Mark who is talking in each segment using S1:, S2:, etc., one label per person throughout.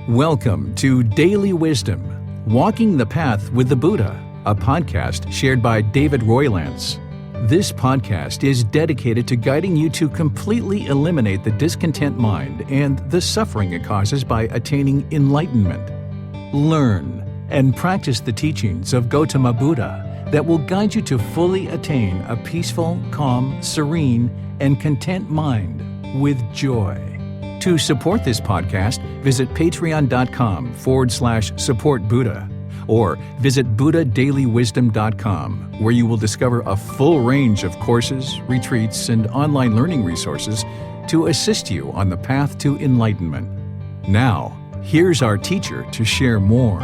S1: Welcome to Daily Wisdom, Walking the Path with the Buddha, a podcast shared by David Roylance. This podcast is dedicated to guiding you to completely eliminate the discontent mind and the suffering it causes by attaining enlightenment. Learn and practice the teachings of Gotama Buddha that will guide you to fully attain a peaceful, calm, serene, and content mind with joy. To support this podcast, visit patreon.com/support Buddha or visit buddhadailywisdom.com, where you will discover a full range of courses, retreats, and online learning resources to assist you on the path to enlightenment. Now, here's our teacher to share more.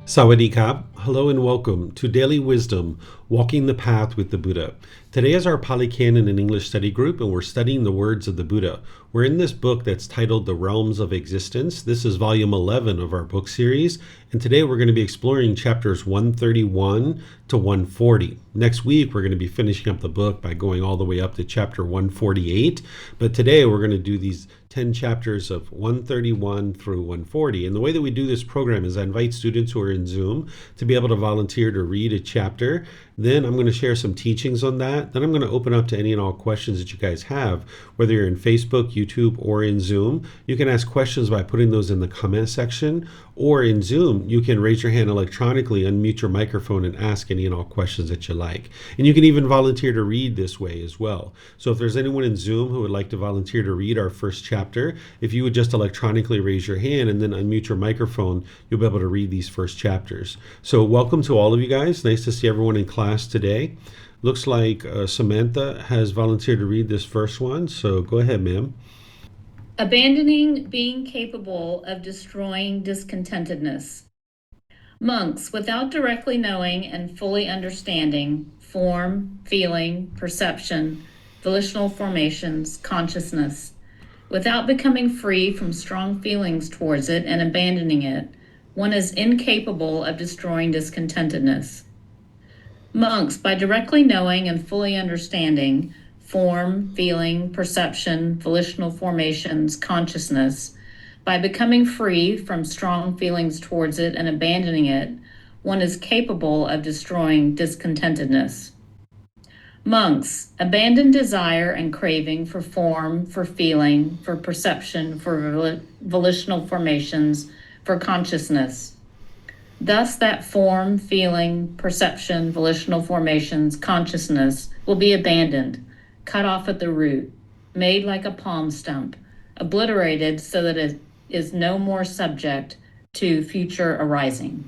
S2: Sawadee Kap. Hello and welcome to Daily Wisdom, Walking the Path with the Buddha. Today is our Pali Canon and English study group, and we're studying the words of the Buddha. We're in this book that's titled The Realms of Existence. This is volume 11 of our book series, and today we're going to be exploring chapters 131 to 140. Next week, we're going to be finishing up the book by going all the way up to chapter 148, but today we're going to do these 10 chapters of 131 through 140. And the way that we do this program is I invite students who are in Zoom to be able to volunteer to read a chapter. Then I'm going to share some teachings on that. Then I'm going to open up to any and all questions that you guys have, whether you're in Facebook, YouTube, or in Zoom. You can ask questions by putting those in the comment section, or in Zoom, you can raise your hand electronically, unmute your microphone, and ask any and all questions that you like. And you can even volunteer to read this way as well. So if there's anyone in Zoom who would like to volunteer to read our first chapter, if you would just electronically raise your hand and then unmute your microphone, you'll be able to read these first chapters. So welcome to all of you guys. Nice to see everyone in class today. Looks like Samantha has volunteered to read this first one. So go ahead, ma'am.
S3: Abandoning being capable of destroying discontentedness. Monks, without directly knowing and fully understanding form, feeling, perception, volitional formations, consciousness, without becoming free from strong feelings towards it and abandoning it, one is incapable of destroying discontentedness. Monks, by directly knowing and fully understanding form, feeling, perception, volitional formations, consciousness, by becoming free from strong feelings towards it and abandoning it, one is capable of destroying discontentedness. Monks, abandon desire and craving for form, for feeling, for perception, for volitional formations, for consciousness. Thus that form, feeling, perception, volitional formations, consciousness will be abandoned, cut off at the root, made like a palm stump, obliterated so that it is no more subject to future arising.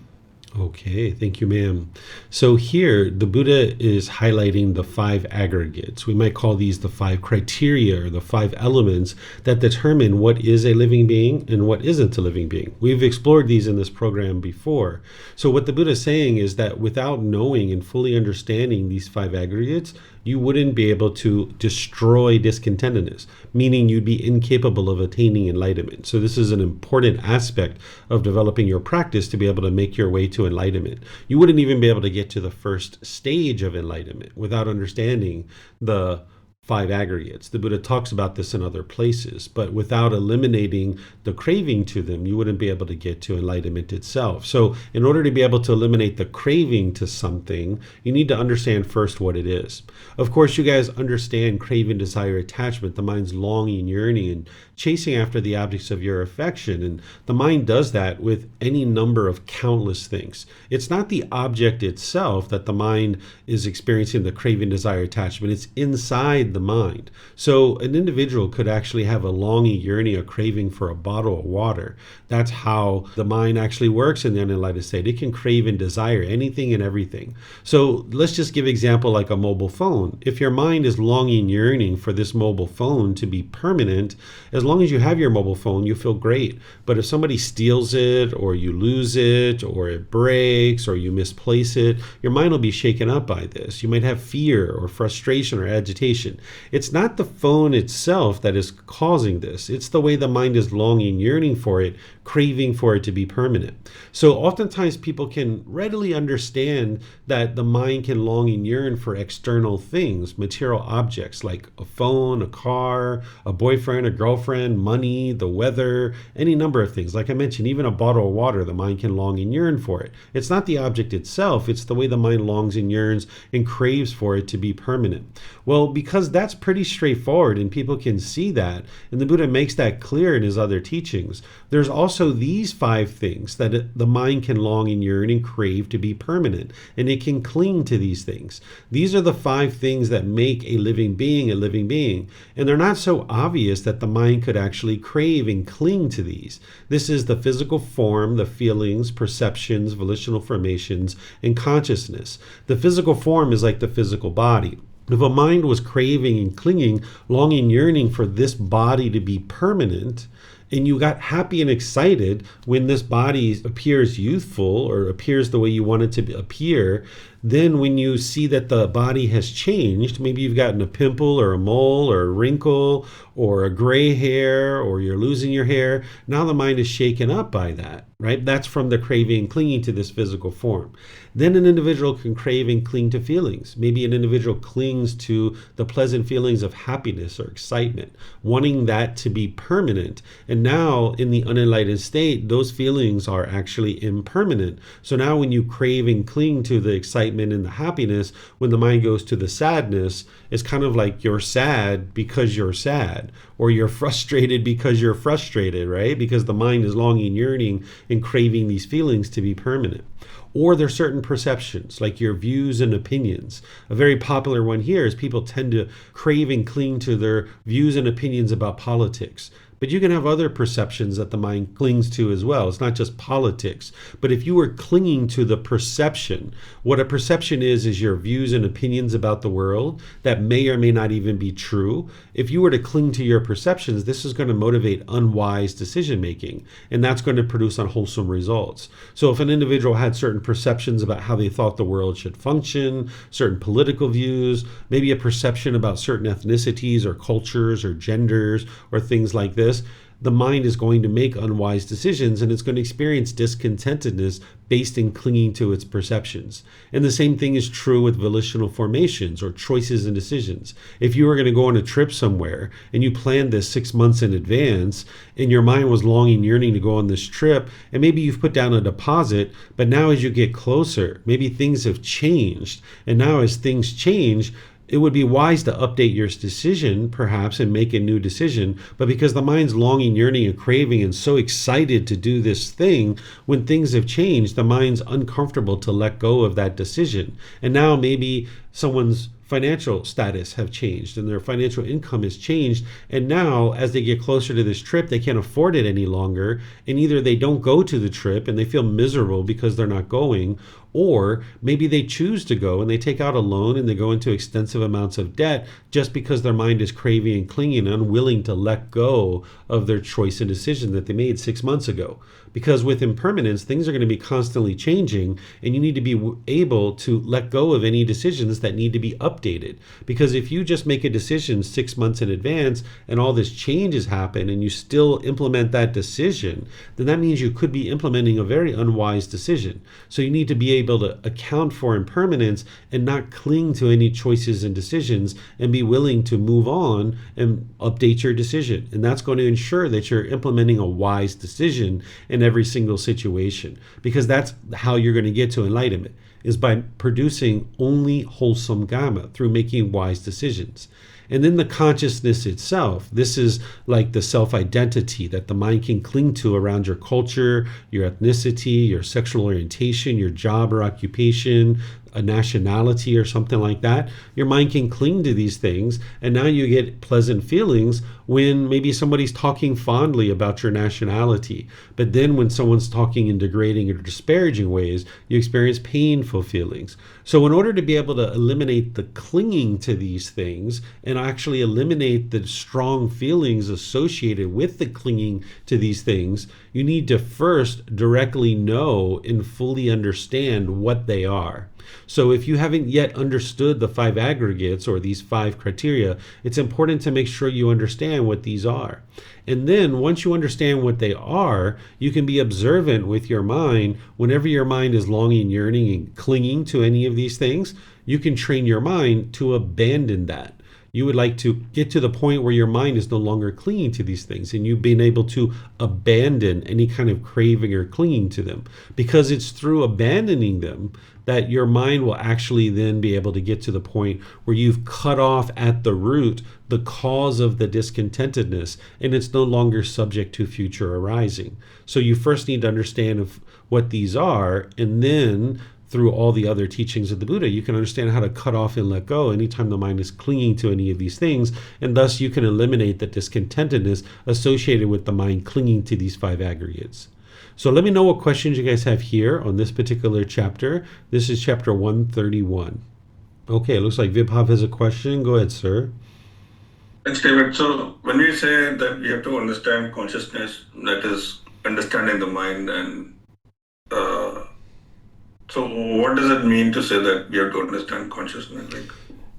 S2: Okay, thank you, ma'am. So here, the Buddha is highlighting the 5 aggregates. We might call these the 5 criteria or the 5 elements that determine what is a living being and what isn't a living being. We've explored these in this program before. So what the Buddha is saying is that without knowing and fully understanding these 5 aggregates, you wouldn't be able to destroy discontentedness, meaning you'd be incapable of attaining enlightenment. So this is an important aspect of developing your practice to be able to make your way to enlightenment. You wouldn't even be able to get to the first stage of enlightenment without understanding the 5 aggregates. The Buddha talks about this in other places, but without eliminating the craving to them, you wouldn't be able to get to enlightenment itself. So in order to be able to eliminate the craving to something, you need to understand first what it is. Of course, you guys understand craving, desire, attachment, the mind's longing, yearning, and chasing after the objects of your affection. And the mind does that with any number of countless things. It's not the object itself that the mind is experiencing the craving, desire, attachment. It's inside the mind. So an individual could actually have a longing, yearning, a craving for a bottle of water. That's how the mind actually works in the unenlightened state. It can crave and desire anything and everything. So let's just give an example like a mobile phone. If your mind is longing, yearning for this mobile phone to be permanent, as long as you have your mobile phone, you feel great. But if somebody steals it, or you lose it, or it breaks, or you misplace it, your mind will be shaken up by this. You might have fear or frustration or agitation. It's not the phone itself that is causing this. It's the way the mind is longing, yearning for it, craving for it to be permanent. So oftentimes people can readily understand that the mind can long and yearn for external things, material objects like a phone, a car, a boyfriend, a girlfriend, money, the weather, any number of things. Like I mentioned, even a bottle of water, the mind can long and yearn for it. It's not the object itself, it's the way the mind longs and yearns and craves for it to be permanent. Well, because that's pretty straightforward and people can see that, and the Buddha makes that clear in his other teachings, there's also these 5 things that the mind can long and yearn and crave to be permanent, and it can cling to these things. These are the 5 things that make a living being, and they're not so obvious that the mind could actually crave and cling to these. This is the physical form, the feelings, perceptions, volitional formations, and consciousness. The physical form is like the physical body. If a mind was craving and clinging, longing, yearning for this body to be permanent, and you got happy and excited when this body appears youthful or appears the way you want it to appear, then when you see that the body has changed, maybe you've gotten a pimple or a mole or a wrinkle or a gray hair or you're losing your hair, now the mind is shaken up by that, right? That's from the craving and clinging to this physical form. Then an individual can crave and cling to feelings. Maybe an individual clings to the pleasant feelings of happiness or excitement, wanting that to be permanent. And now in the unenlightened state, those feelings are actually impermanent. So now when you crave and cling to the excitement and the happiness, when the mind goes to the sadness, it's kind of like you're sad because you're sad, or you're frustrated because you're frustrated, right? Because the mind is longing, yearning, and craving these feelings to be permanent. Or there's certain perceptions, like your views and opinions. A very popular one here is people tend to crave and cling to their views and opinions about politics. But you can have other perceptions that the mind clings to as well. It's not just politics. But if you were clinging to the perception, what a perception is your views and opinions about the world that may or may not even be true. If you were to cling to your perceptions, this is going to motivate unwise decision making, and that's going to produce unwholesome results. So if an individual had certain perceptions about how they thought the world should function, certain political views, maybe a perception about certain ethnicities or cultures or genders or things like this, the mind is going to make unwise decisions and it's going to experience discontentedness based in clinging to its perceptions. And the same thing is true with volitional formations or choices and decisions. If you were going to go on a trip somewhere and you planned this 6 months in advance and your mind was longing, yearning to go on this trip, and maybe you've put down a deposit, but now as you get closer, maybe things have changed. And now as things change, it would be wise to update your decision, perhaps, and make a new decision. But because the mind's longing, yearning, and craving and so excited to do this thing, when things have changed, the mind's uncomfortable to let go of that decision. And now maybe someone's financial status have changed and their financial income has changed, and now as they get closer to this trip they can't afford it any longer, and either they don't go to the trip and they feel miserable because they're not going, or maybe they choose to go and they take out a loan and they go into extensive amounts of debt just because their mind is craving and clinging and unwilling to let go of their choice and decision that they made 6 months ago. Because with impermanence, things are going to be constantly changing, and you need to be able to let go of any decisions that need to be updated. Because if you just make a decision 6 months in advance and all this changes happen and you still implement that decision, then that means you could be implementing a very unwise decision. So you need to be able to account for impermanence and not cling to any choices and decisions, and be willing to move on and update your decision. And that's going to ensure that you're implementing a wise decision in every single situation, because that's how you're going to get to enlightenment, is by producing only wholesome dhamma through making wise decisions. And then the consciousness itself, this is like the self-identity that the mind can cling to around your culture, your ethnicity, your sexual orientation, your job or occupation, a nationality or something like that. Your mind can cling to these things, and now you get pleasant feelings when maybe somebody's talking fondly about your nationality. But then when someone's talking in degrading or disparaging ways, you experience painful feelings. So in order to be able to eliminate the clinging to these things and actually eliminate the strong feelings associated with the clinging to these things, you need to first directly know and fully understand what they are. So if you haven't yet understood the five aggregates or these five criteria, it's important to make sure you understand what these are. And then once you understand what they are, you can be observant with your mind. Whenever your mind is longing, yearning, and clinging to any of these things, you can train your mind to abandon that. You would like to get to the point where your mind is no longer clinging to these things, and you've been able to abandon any kind of craving or clinging to them, because it's through abandoning them that your mind will actually then be able to get to the point where you've cut off at the root the cause of the discontentedness, and it's no longer subject to future arising. So you first need to understand what these are, and then through all the other teachings of the Buddha, you can understand how to cut off and let go anytime the mind is clinging to any of these things, and thus you can eliminate the discontentedness associated with the mind clinging to these five aggregates. So let me know what questions you guys have here on this particular chapter. This is chapter 131. Okay, it looks like Vibhav has a question. Go ahead, sir.
S4: Thanks, David. So when we say that we have to understand consciousness, that is understanding the mind, and so what does it mean to say that we have to understand consciousness?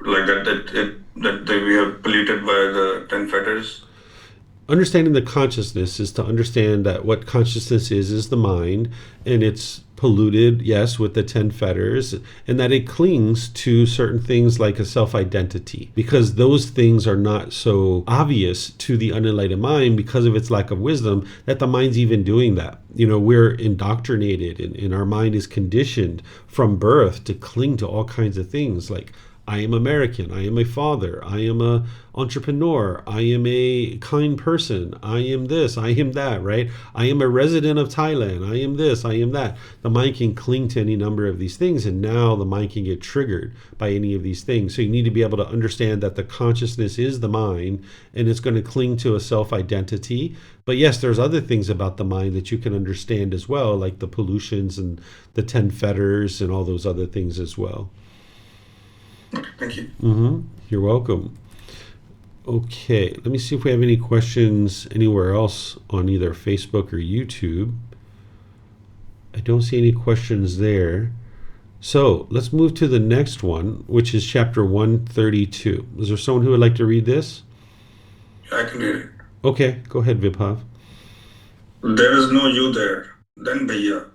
S4: Like that we are polluted by the 10 fetters?
S2: Understanding the consciousness is to understand that what consciousness is the mind, and it's polluted, yes, with the 10 fetters, and that it clings to certain things like a self-identity, because those things are not so obvious to the unenlightened mind because of its lack of wisdom that the mind's even doing that. We're indoctrinated, and our mind is conditioned from birth to cling to all kinds of things like, I am American, I am a father, I am an entrepreneur, I am a kind person, I am this, I am that, right? I am a resident of Thailand, I am this, I am that. The mind can cling to any number of these things, and now the mind can get triggered by any of these things. So you need to be able to understand that the consciousness is the mind, and it's going to cling to a self-identity. But yes, there's other things about the mind that you can understand as well, like the pollutions and the 10 fetters and all those other things as well.
S4: Okay, thank you.
S2: You're welcome. Okay, let me see if we have any questions anywhere else on either Facebook or YouTube. I don't see any questions there. So let's move to the next one, which is chapter 132. Is there someone who would like to read this?
S4: I can read it.
S2: Okay, go ahead, Vibhav.
S4: There is no you there, then Bhaiya.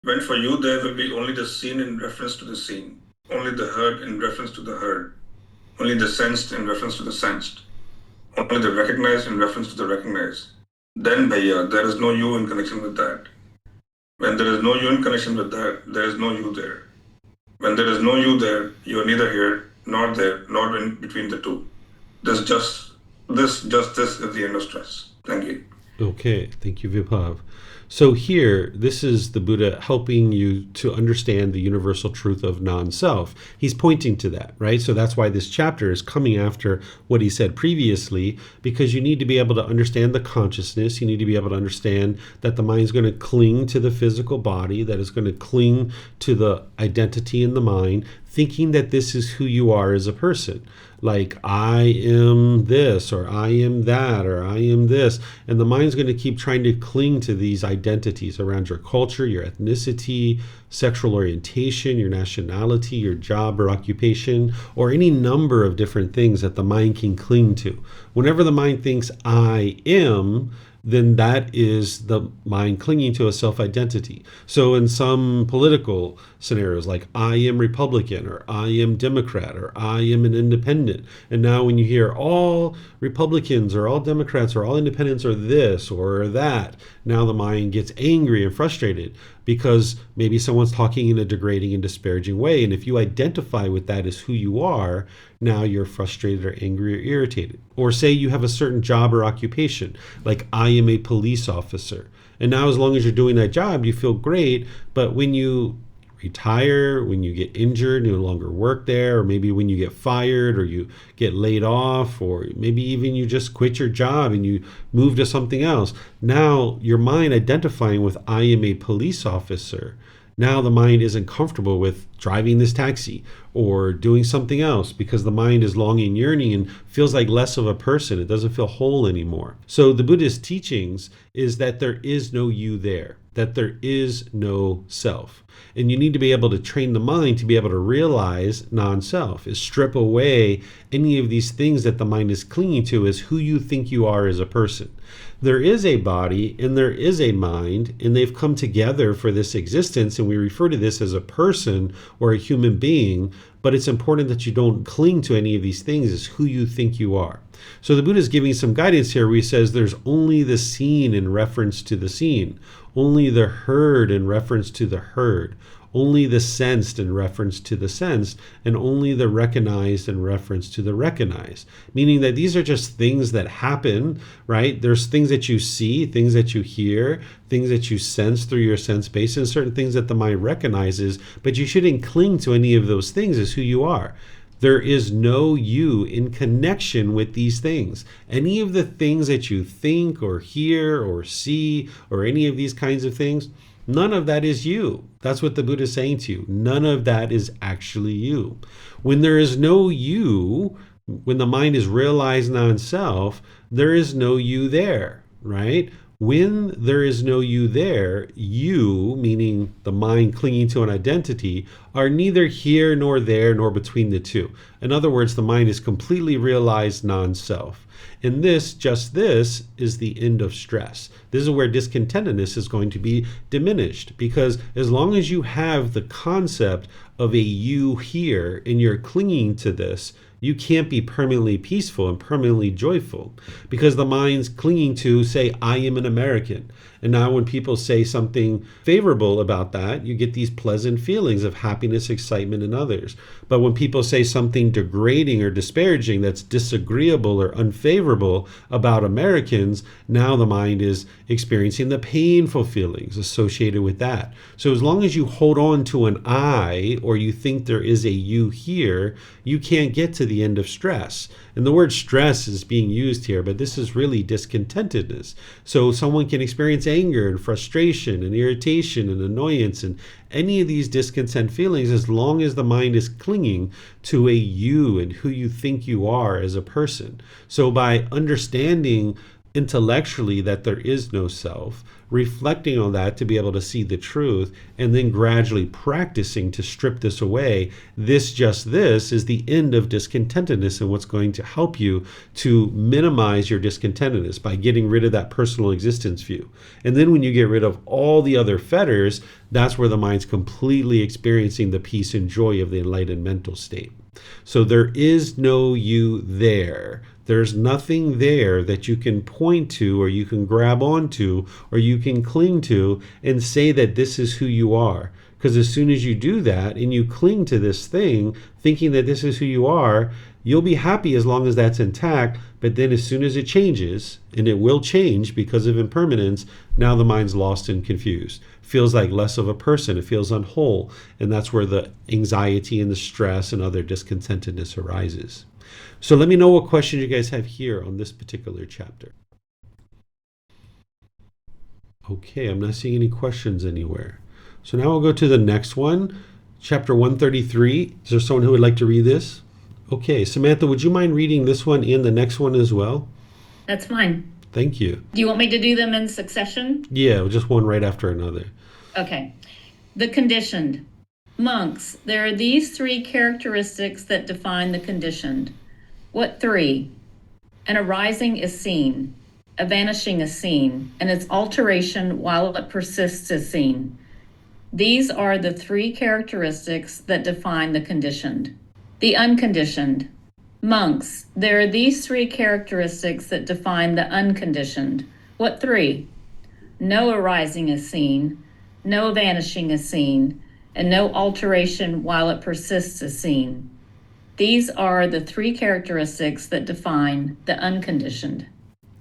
S4: When for you there will be only the seen in reference to the seen, only the heard in reference to the heard, only the sensed in reference to the sensed, only the recognized in reference to the recognized. Then Bhaiya, there is no you in connection with that. When there is no you in connection with that, there is no you there. When there is no you there, you are neither here, nor there, nor in between the two. This is the end of stress. Thank you.
S2: Okay, thank you, Vibhav. So here, this is the Buddha helping you to understand the universal truth of non-self. He's pointing to that, right? So that's why this chapter is coming after what he said previously, because you need to be able to understand the consciousness. You need to be able to understand that the mind is going to cling to the physical body, that is going to cling to the identity in the mind, thinking that this is who you are as a person. Like, I am this, or I am that, or I am this. And the mind's going to keep trying to cling to these identities around your culture, your ethnicity, sexual orientation, your nationality, your job or occupation, or any number of different things that the mind can cling to. Whenever the mind thinks, I am, then that is the mind clinging to a self-identity. So in some political scenarios, like I am Republican, or I am Democrat, or I am an independent. And now when you hear all Republicans or all Democrats or all independents are this or that, now the mind gets angry and frustrated because maybe someone's talking in a degrading and disparaging way. And if you identify with that as who you are, now you're frustrated or angry or irritated. Or say you have a certain job or occupation, like I am a police officer. And now as long as you're doing that job, you feel great. But when you retire, when you get injured, you no longer work there, or maybe when you get fired or you get laid off, or maybe even you just quit your job and you move to something else. Now your mind identifying with I am a police officer. Now the mind isn't comfortable with driving this taxi or doing something else because the mind is longing, yearning, and feels like less of a person. It doesn't feel whole anymore. So the Buddhist teachings is that there is no you there, that there is no self. And you need to be able to train the mind to be able to realize non-self, is strip away any of these things that the mind is clinging to as who you think you are as a person. There is a body and there is a mind, and they've come together for this existence, and we refer to this as a person or a human being, but it's important that you don't cling to any of these things as who you think you are. So the Buddha is giving some guidance here where he says there's only the seen in reference to the seen, only the heard in reference to the heard, only the sensed in reference to the sensed, and only the recognized in reference to the recognized. Meaning that these are just things that happen, right? There's things that you see, things that you hear, things that you sense through your sense base, and certain things that the mind recognizes, but you shouldn't cling to any of those things as who you are. There is no you in connection with these things. Any of the things that you think or hear or see or any of these kinds of things, none of that is you. That's what the Buddha is saying to you. None of that is actually you. When there is no you, when the mind is realized non-self, there is no you there, right? When there is no you there, you, meaning the mind clinging to an identity, are neither here nor there nor between the two. In other words, the mind is completely realized non-self. And just this is the end of stress. This is where discontentedness is going to be diminished, because as long as you have the concept of a you here and you're clinging to this, you can't be permanently peaceful and permanently joyful, because the mind's clinging to, say, I am an American. And now when people say something favorable about that, you get these pleasant feelings of happiness, excitement in others. But when people say something degrading or disparaging that's disagreeable or unfavorable about Americans, now the mind is experiencing the painful feelings associated with that. So as long as you hold on to an I, or you think there is a you here, you can't get to the end of stress. And the word stress is being used here, but this is really discontentedness. So someone can experience anger and frustration and irritation and annoyance and any of these discontent feelings as long as the mind is clinging to a you and who you think you are as a person. So by understanding intellectually that there is no self, reflecting on that to be able to see the truth, and then gradually practicing to strip this away, this is the end of discontentedness, and what's going to help you to minimize your discontentedness by getting rid of that personal existence view. And then when you get rid of all the other fetters, that's where the mind's completely experiencing the peace and joy of the enlightened mental state. So there is no you there. There's nothing there that you can point to, or you can grab onto, or you can cling to and say that this is who you are. Because as soon as you do that and you cling to this thing, thinking that this is who you are, you'll be happy as long as that's intact. But then as soon as it changes, and it will change because of impermanence, now the mind's lost and confused. Feels like less of a person. It feels unwhole. And that's where the anxiety and the stress and other discontentedness arises. So let me know what questions you guys have here on this particular chapter. Okay, I'm not seeing any questions anywhere. So now we'll go to the next one, chapter 133. Is there someone who would like to read this? Okay, Samantha, would you mind reading this one and the next one as well?
S3: That's fine.
S2: Thank you.
S3: Do you want me to do them in succession?
S2: Yeah, just one right after another.
S3: Okay. The conditioned. Monks, there are these three characteristics that define the conditioned. What three? An arising is seen, a vanishing is seen, and its alteration while it persists is seen. These are the three characteristics that define the conditioned. The unconditioned. Monks, there are these three characteristics that define the unconditioned. What three? No arising is seen, no vanishing is seen, and no alteration while it persists is seen. These are the three characteristics that define the unconditioned.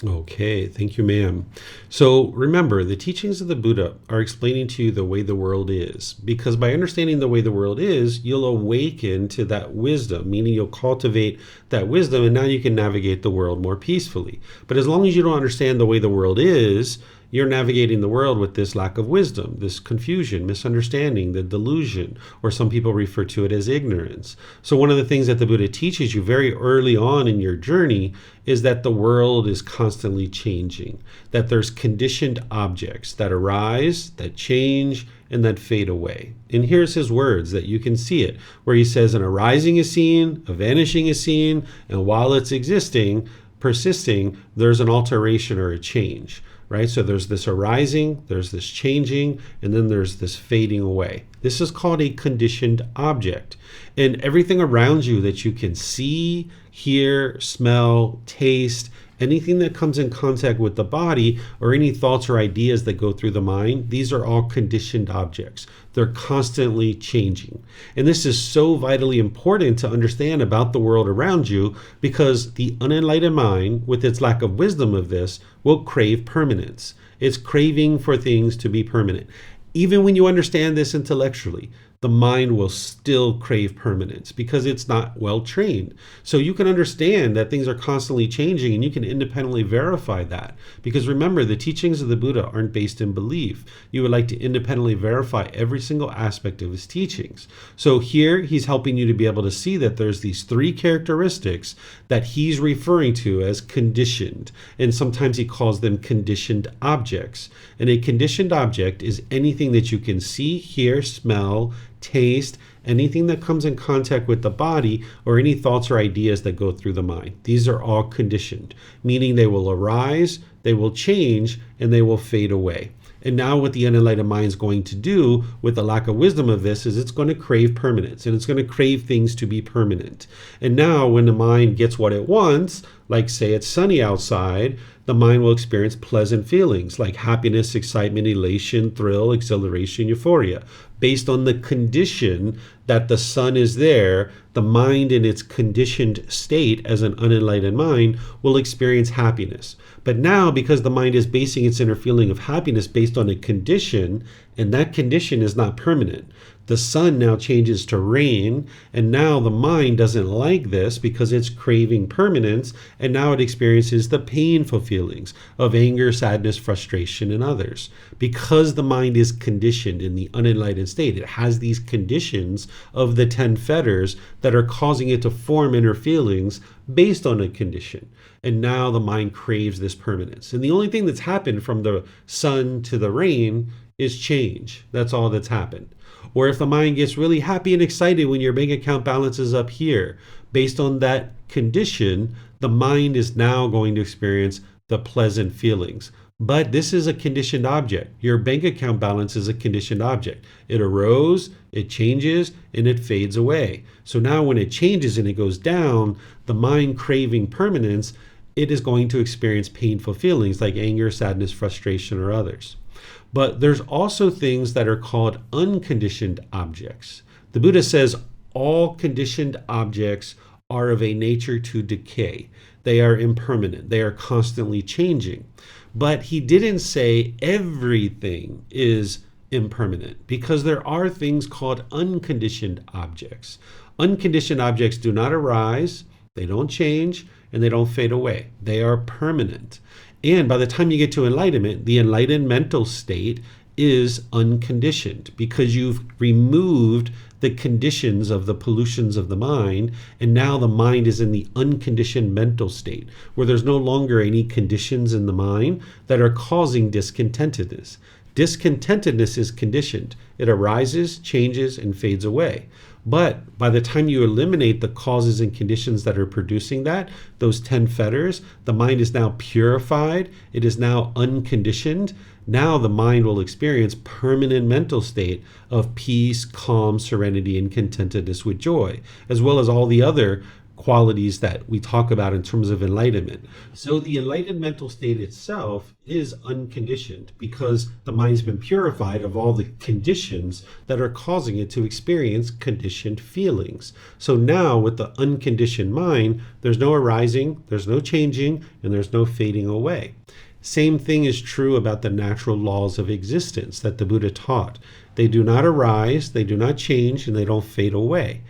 S2: Okay, thank you, ma'am. So remember, the teachings of the Buddha are explaining to you the way the world is, because by understanding the way the world is, you'll awaken to that wisdom, meaning you'll cultivate that wisdom, and now you can navigate the world more peacefully. But as long as you don't understand the way the world is, You're navigating the world with this lack of wisdom, this confusion, misunderstanding, the delusion, or some people refer to it as ignorance. So one of the things that the Buddha teaches you very early on in your journey is that the world is constantly changing, that there's conditioned objects that arise, that change, and that fade away. And here's his words that you can see it, where he says, an arising is seen, a vanishing is seen, and while it's existing, persisting, there's an alteration or a change, right? So there's this arising, there's this changing, and then there's this fading away. This is called a conditioned object. And everything around you that you can see, hear, smell, taste, anything that comes in contact with the body, or any thoughts or ideas that go through the mind, these are all conditioned objects. They're constantly changing. And this is so vitally important to understand about the world around you, because the unenlightened mind, with its lack of wisdom of this, will crave permanence. It's craving for things to be permanent. Even when you understand this intellectually, the mind will still crave permanence because it's not well trained. So you can understand that things are constantly changing, and you can independently verify that. Because remember, the teachings of the Buddha aren't based in belief. You would like to independently verify every single aspect of his teachings. So here he's helping you to be able to see that there's these three characteristics that he's referring to as conditioned. And sometimes he calls them conditioned objects. And a conditioned object is anything that you can see, hear, smell, taste, anything that comes in contact with the body, or any thoughts or ideas that go through the mind. These are all conditioned, meaning they will arise, they will change, and they will fade away. And now what the unenlightened mind is going to do with the lack of wisdom of this is it's going to crave permanence, and it's going to crave things to be permanent. And now when the mind gets what it wants, like say it's sunny outside, the mind will experience pleasant feelings like happiness, excitement, elation, thrill, exhilaration, euphoria. Based on the condition that the sun is there, the mind in its conditioned state as an unenlightened mind will experience happiness. But now, because the mind is basing its inner feeling of happiness based on a condition, and that condition is not permanent, the sun now changes to rain, and now the mind doesn't like this because it's craving permanence, and now it experiences the painful feelings of anger, sadness, frustration, and others. Because the mind is conditioned in the unenlightened state, it has these conditions of the 10 fetters that are causing it to form inner feelings based on a condition. And now the mind craves this permanence. And the only thing that's happened from the sun to the rain is change. That's all that's happened. Or if the mind gets really happy and excited when your bank account balance is up here, based on that condition, the mind is now going to experience the pleasant feelings. But this is a conditioned object. Your bank account balance is a conditioned object. It arose, it changes, and it fades away. So now when it changes and it goes down, the mind craving permanence, it is going to experience painful feelings like anger, sadness, frustration, or others. But there's also things that are called unconditioned objects. The Buddha says all conditioned objects are of a nature to decay. They are impermanent. They are constantly changing. But he didn't say everything is impermanent, because there are things called unconditioned objects. Unconditioned objects do not arise, they don't change, and they don't fade away. They are permanent. And by the time you get to enlightenment, the enlightened mental state is unconditioned, because you've removed the conditions of the pollutions of the mind, and now the mind is in the unconditioned mental state, where there's no longer any conditions in the mind that are causing discontentedness. Discontentedness is conditioned. It arises, changes, and fades away. But by the time you eliminate the causes and conditions that are producing that, those 10 fetters, the mind is now purified. It is now unconditioned. Now the mind will experience permanent mental state of peace, calm, serenity, and contentedness with joy, as well as all the other qualities that we talk about in terms of enlightenment. So the enlightened mental state itself is unconditioned, because the mind's been purified of all the conditions that are causing it to experience conditioned feelings. So now with the unconditioned mind, there's no arising, there's no changing, and there's no fading away. Same thing is true about the natural laws of existence that the Buddha taught. They do not arise, they do not change, and they don't fade away.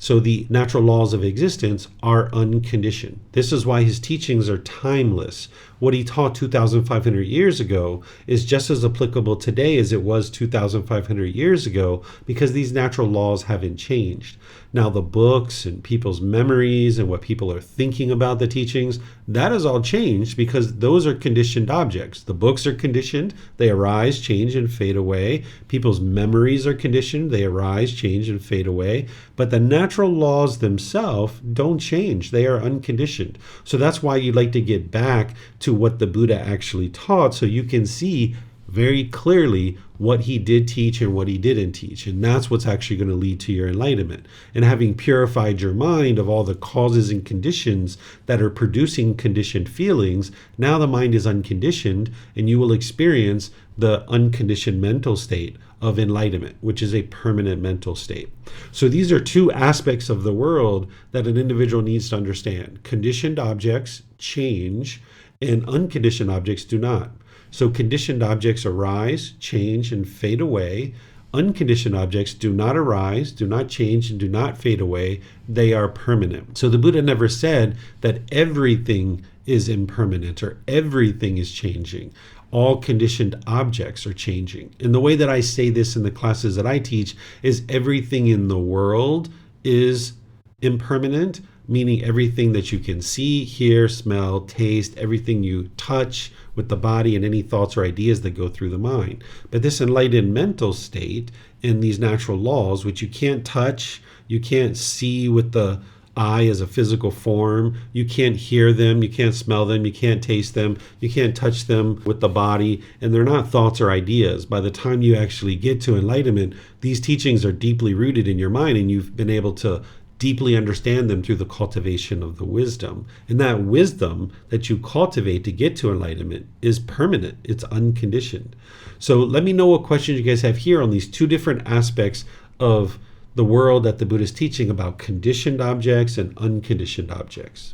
S2: So the natural laws of existence are unconditioned. This is why his teachings are timeless. What he taught 2,500 years ago is just as applicable today as it was 2,500 years ago, because these natural laws haven't changed. Now, the books and people's memories and what people are thinking about the teachings, that has all changed because those are conditioned objects. The books are conditioned, they arise, change, and fade away. People's memories are conditioned, they arise, change, and fade away. But the natural laws themselves don't change, they are unconditioned. So that's why you like to get back to what the Buddha actually taught, so you can see very clearly what he did teach and what he didn't teach. And that's what's actually going to lead to your enlightenment. And having purified your mind of all the causes and conditions that are producing conditioned feelings, now the mind is unconditioned, and you will experience the unconditioned mental state of enlightenment, which is a permanent mental state. So these are two aspects of the world that an individual needs to understand. Conditioned objects change, and unconditioned objects do not. So conditioned objects arise, change, and fade away. Unconditioned objects do not arise, do not change, and do not fade away. They are permanent. So the Buddha never said that everything is impermanent or everything is changing. All conditioned objects are changing. And the way that I say this in the classes that I teach is everything in the world is impermanent, meaning everything that you can see, hear, smell, taste, everything you touch with the body, and any thoughts or ideas that go through the mind. But this enlightened mental state and these natural laws, which you can't touch, you can't see with the eye as a physical form, you can't hear them, you can't smell them, you can't taste them, you can't touch them with the body, and they're not thoughts or ideas. By the time you actually get to enlightenment, these teachings are deeply rooted in your mind, and you've been able to deeply understand them through the cultivation of the wisdom. And that wisdom that you cultivate to get to enlightenment is permanent. It's unconditioned. So let me know what questions you guys have here on these two different aspects of the world that the Buddha is teaching about conditioned objects and unconditioned objects.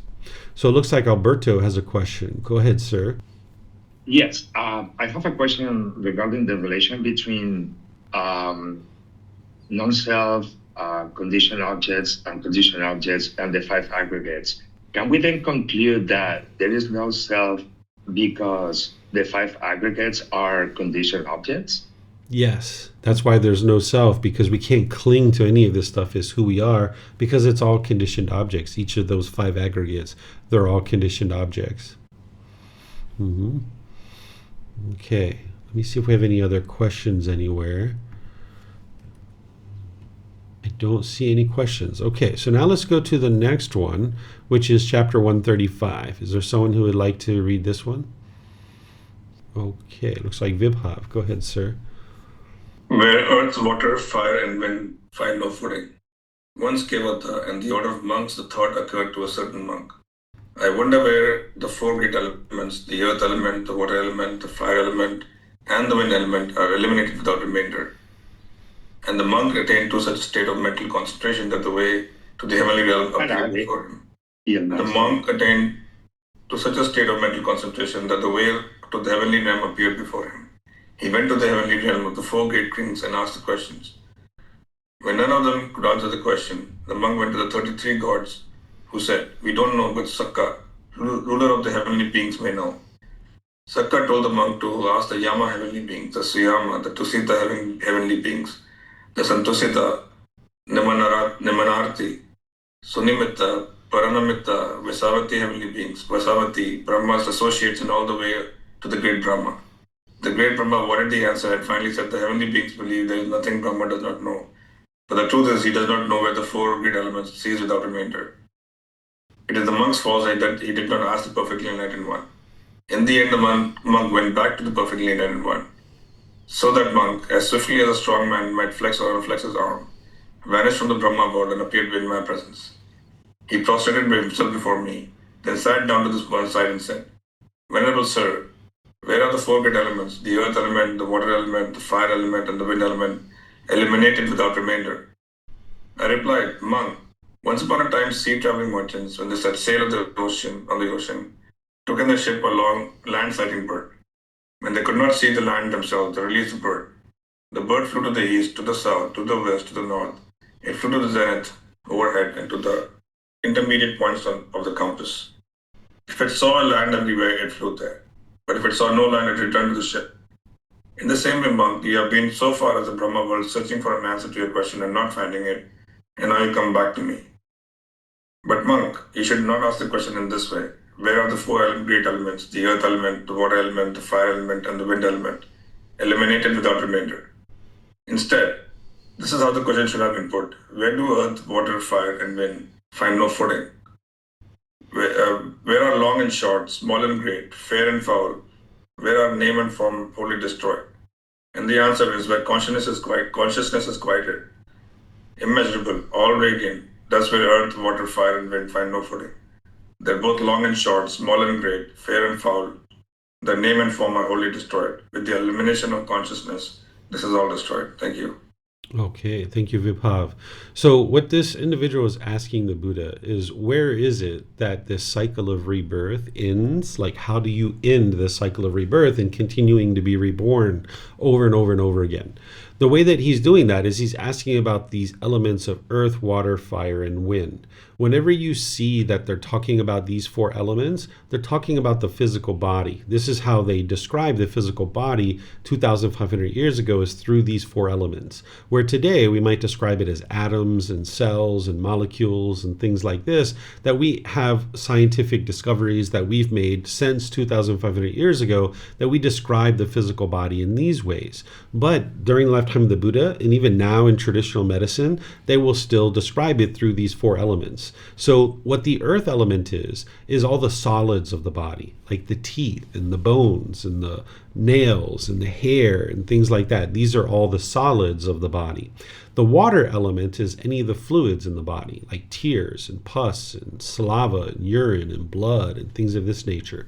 S2: So it looks like Alberto has a question. Go ahead, sir.
S5: Yes, I have a question regarding the relation between non-self, conditioned objects and conditioned objects, and the five aggregates. Can we then conclude that there is no self because the five aggregates are conditioned objects?
S2: Yes, that's why there's no self, because we can't cling to any of this stuff as who we are, because it's all conditioned objects. Each of those five aggregates, they're all conditioned objects. Okay, let me see if we have any other questions anywhere. I don't see any questions. Okay, so now let's go to the next one, which is chapter 135. Is there someone who would like to read this one? Okay, looks like Vibhav. Go ahead, sir.
S4: Where earth, water, fire, and wind find no footing. Once Kevata and the order of monks, the thought occurred to a certain monk. I wonder where the four great elements, the earth element, the water element, the fire element, and the wind element, are eliminated without remainder. And the monk attained to such a state of mental concentration that the way to the heavenly realm appeared before him. The monk attained to such a state of mental concentration that the way to the heavenly realm appeared before him. He went to the heavenly realm of the four great kings and asked the questions. When none of them could answer the question, the monk went to the 33 gods, who said, "We don't know, but Sakka, ruler of the heavenly beings, may know." Sakka told the monk to ask the Yama heavenly beings, the Suyama, the Tusita heavenly beings, the Santusita, Nimanarti, Sunimitta, Paranamitta, Vasavati heavenly beings, Vasavati, Brahma's associates, and all the way to the great Brahma. The great Brahma wanted the answer and finally said, "The heavenly beings believe there is nothing Brahma does not know. But the truth is, he does not know where the four great elements cease without remainder. It is the monk's fault that he did not ask the perfectly enlightened one." In the end, the monk went back to the perfectly enlightened one. So that monk, as swiftly as a strong man might flex or unflex his arm, vanished from the Brahma world and appeared in my presence. He prostrated himself before me, then sat down to this one side and said, "Venerable sir, where are the four great elements, the earth element, the water element, the fire element, and the wind element, eliminated without remainder?" I replied, "Monk, once upon a time sea-traveling merchants, when they set sail on the ocean, took in the ship a long land-sighting bird. When they could not see the land themselves, they released the bird. The bird flew to the east, to the south, to the west, to the north. It flew to the zenith, overhead and to the intermediate points of the compass. If it saw a land everywhere, it flew there. But if it saw no land, it returned to the ship. In the same way, monk, you have been so far as the Brahma world searching for an answer to your question and not finding it, and now you come back to me. But monk, you should not ask the question in this way. Where are the four great elements, the earth element, the water element, the fire element, and the wind element, eliminated without remainder? Instead, this is how the question should have been put. Where do earth, water, fire, and wind find no footing? Where are long and short, small and great, fair and foul? Where are name and form wholly destroyed? And the answer is where consciousness is quieted, immeasurable, all radiant. That's where earth, water, fire, and wind find no footing. They're both long and short, small and great, fair and foul. Their name and form are wholly destroyed. With the elimination of consciousness, this is all destroyed. Thank you.
S2: Okay, thank you, Vibhav. So what this individual is asking the Buddha is, where is it that this cycle of rebirth ends? Like, how do you end the cycle of rebirth and continuing to be reborn over and over and over again? The way that he's doing that is he's asking about these elements of earth, water, fire, and wind. Whenever you see that they're talking about these four elements, they're talking about the physical body. This is how they describe the physical body 2,500 years ago, is through these four elements. Where today we might describe it as atoms and cells and molecules and things like this, that we have scientific discoveries that we've made since 2,500 years ago that we describe the physical body in these ways. But during the lifetime of the Buddha, and even now in traditional medicine, they will still describe it through these four elements. So what the earth element is all the solids of the body, like the teeth and the bones and the nails and the hair and things like that. These are all the solids of the body. The water element is any of the fluids in the body, like tears and pus and saliva and urine and blood and things of this nature.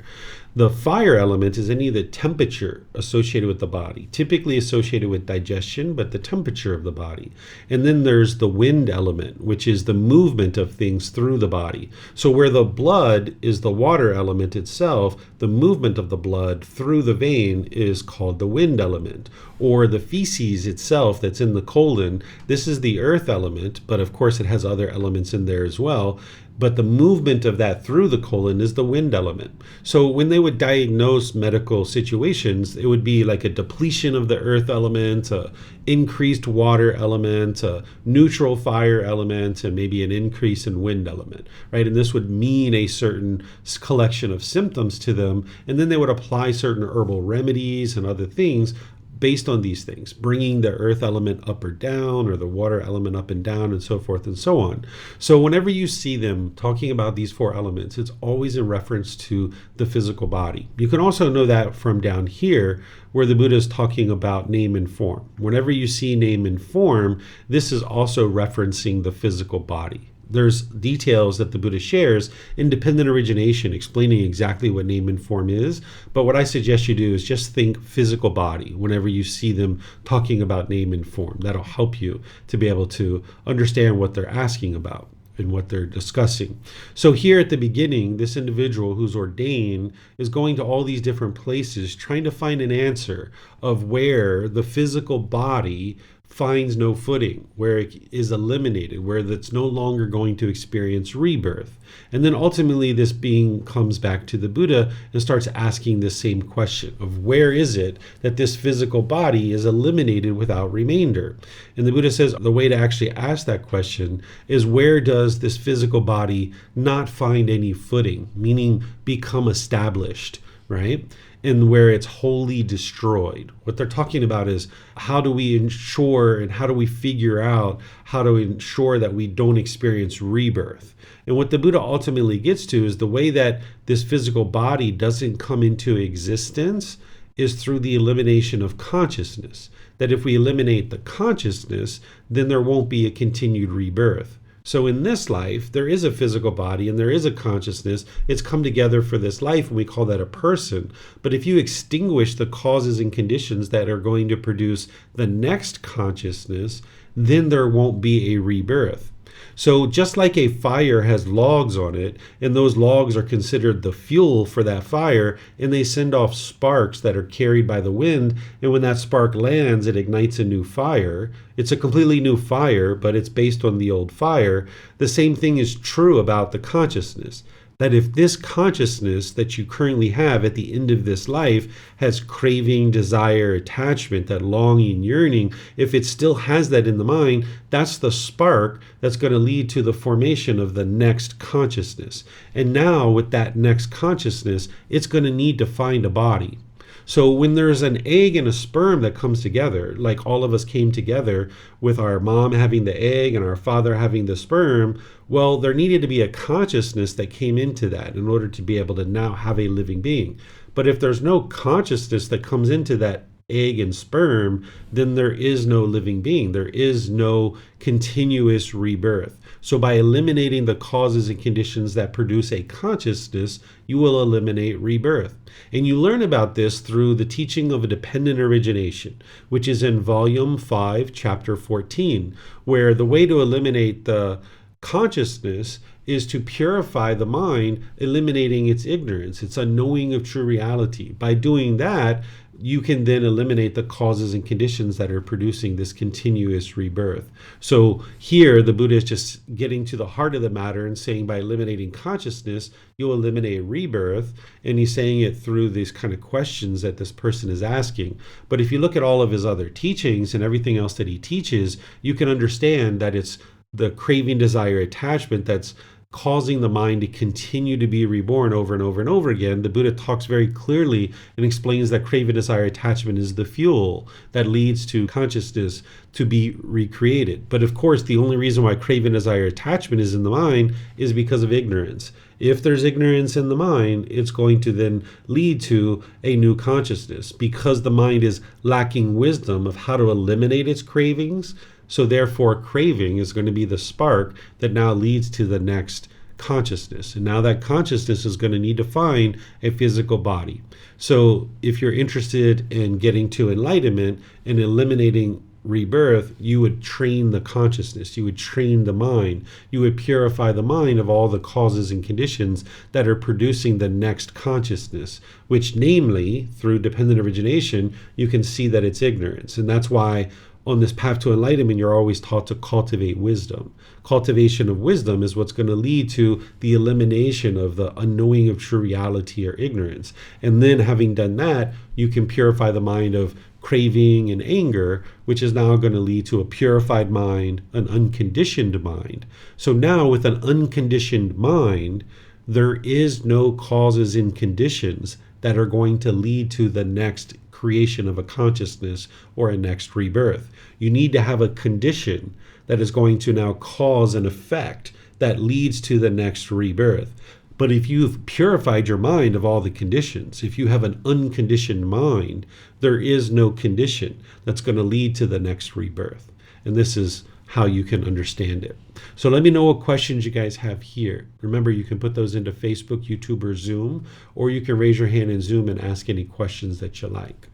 S2: The fire element is any of the temperature associated with the body, typically associated with digestion, but the temperature of the body. And then there's the wind element, which is the movement of things through the body. So where the blood is the water element itself, the movement of the blood through the vein is called the wind element. Or the feces itself that's in the colon, this is the earth element, but of course it has other elements in there as well. But the movement of that through the colon is the wind element. So when they would diagnose medical situations, it would be like a depletion of the earth element, a increased water element, a neutral fire element, and maybe an increase in wind element, right? And this would mean a certain collection of symptoms to them. And then they would apply certain herbal remedies and other things based on these things, bringing the earth element up or down, or the water element up and down, and so forth and so on. So whenever you see them talking about these four elements, it's always in reference to the physical body. You can also know that from down here, where the Buddha is talking about name and form. Whenever you see name and form, this is also referencing the physical body. There's details that the Buddha shares in Dependent Origination explaining exactly what name and form is. But what I suggest you do is just think physical body whenever you see them talking about name and form. That'll help you to be able to understand what they're asking about and what they're discussing. So here at the beginning, this individual who's ordained is going to all these different places trying to find an answer of where the physical body finds no footing, where it is eliminated, where it's no longer going to experience rebirth. And then ultimately this being comes back to the Buddha and starts asking the same question of where is it that this physical body is eliminated without remainder? And the Buddha says the way to actually ask that question is, where does this physical body not find any footing, meaning become established, right? And where it's wholly destroyed. What they're talking about is, how do we ensure and how do we figure out how to ensure that we don't experience rebirth? And what the Buddha ultimately gets to is the way that this physical body doesn't come into existence is through the elimination of consciousness. That if we eliminate the consciousness, then there won't be a continued rebirth. So in this life, there is a physical body and there is a consciousness. It's come together for this life, and we call that a person. But if you extinguish the causes and conditions that are going to produce the next consciousness, then there won't be a rebirth. So just like a fire has logs on it, and those logs are considered the fuel for that fire, and they send off sparks that are carried by the wind, and when that spark lands, it ignites a new fire. It's a completely new fire, but it's based on the old fire. The same thing is true about the consciousness. That if this consciousness that you currently have at the end of this life has craving, desire, attachment, that longing, yearning, if it still has that in the mind, that's the spark that's going to lead to the formation of the next consciousness. And now with that next consciousness, it's going to need to find a body. So when there's an egg and a sperm that comes together, like all of us came together with our mom having the egg and our father having the sperm, well, there needed to be a consciousness that came into that in order to be able to now have a living being. But if there's no consciousness that comes into that egg and sperm, then there is no living being. There is no continuous rebirth. So by eliminating the causes and conditions that produce a consciousness, you will eliminate rebirth. And you learn about this through the teaching of a dependent origination, which is in volume 5, chapter 14, where the way to eliminate the consciousness is to purify the mind, eliminating its ignorance, its unknowing of true reality. By doing that, you can then eliminate the causes and conditions that are producing this continuous rebirth. So here, the Buddha is just getting to the heart of the matter and saying by eliminating consciousness, you'll eliminate rebirth. And he's saying it through these kind of questions that this person is asking. But if you look at all of his other teachings and everything else that he teaches, you can understand that it's the craving, desire, attachment that's causing the mind to continue to be reborn over and over and over again. The Buddha talks very clearly and explains that craving, desire, attachment is the fuel that leads to consciousness to be recreated. But of course, the only reason why craving, desire, attachment is in the mind is because of ignorance. If there's ignorance in the mind, it's going to then lead to a new consciousness because the mind is lacking wisdom of how to eliminate its cravings. So therefore, craving is going to be the spark that now leads to the next consciousness. And now that consciousness is going to need to find a physical body. So if you're interested in getting to enlightenment and eliminating rebirth, you would train the consciousness, you would train the mind, you would purify the mind of all the causes and conditions that are producing the next consciousness, which namely, through dependent origination, you can see that it's ignorance. And that's why on this path to enlightenment, you're always taught to cultivate wisdom. Cultivation of wisdom is what's going to lead to the elimination of the unknowing of true reality or ignorance. And then having done that, you can purify the mind of craving and anger, which is now going to lead to a purified mind, an unconditioned mind. So now with an unconditioned mind, there is no causes and conditions that are going to lead to the next creation of a consciousness or a next rebirth. You need to have a condition that is going to now cause an effect that leads to the next rebirth. But if you've purified your mind of all the conditions, if you have an unconditioned mind, there is no condition that's going to lead to the next rebirth. And this is how you can understand it. So let me know what questions you guys have here. Remember, you can put those into Facebook, YouTube, or Zoom, or you can raise your hand in Zoom and ask any questions that you like.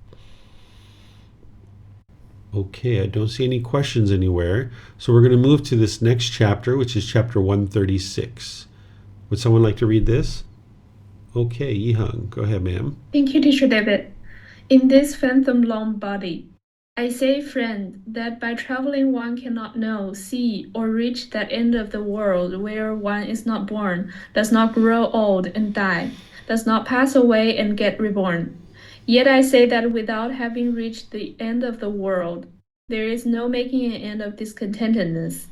S2: Okay, I don't see any questions anywhere. So we're going to move to this next chapter, which is chapter 136. Would someone like to read this? Okay, Yihang, go ahead, ma'am.
S6: Thank you, Teacher David. In this phantom-long body, I say, friend, that by traveling one cannot know, see, or reach that end of the world where one is not born, does not grow old and die, does not pass away and get reborn. Yet I say that without having reached the end of the world, there is no making an end of discontentedness.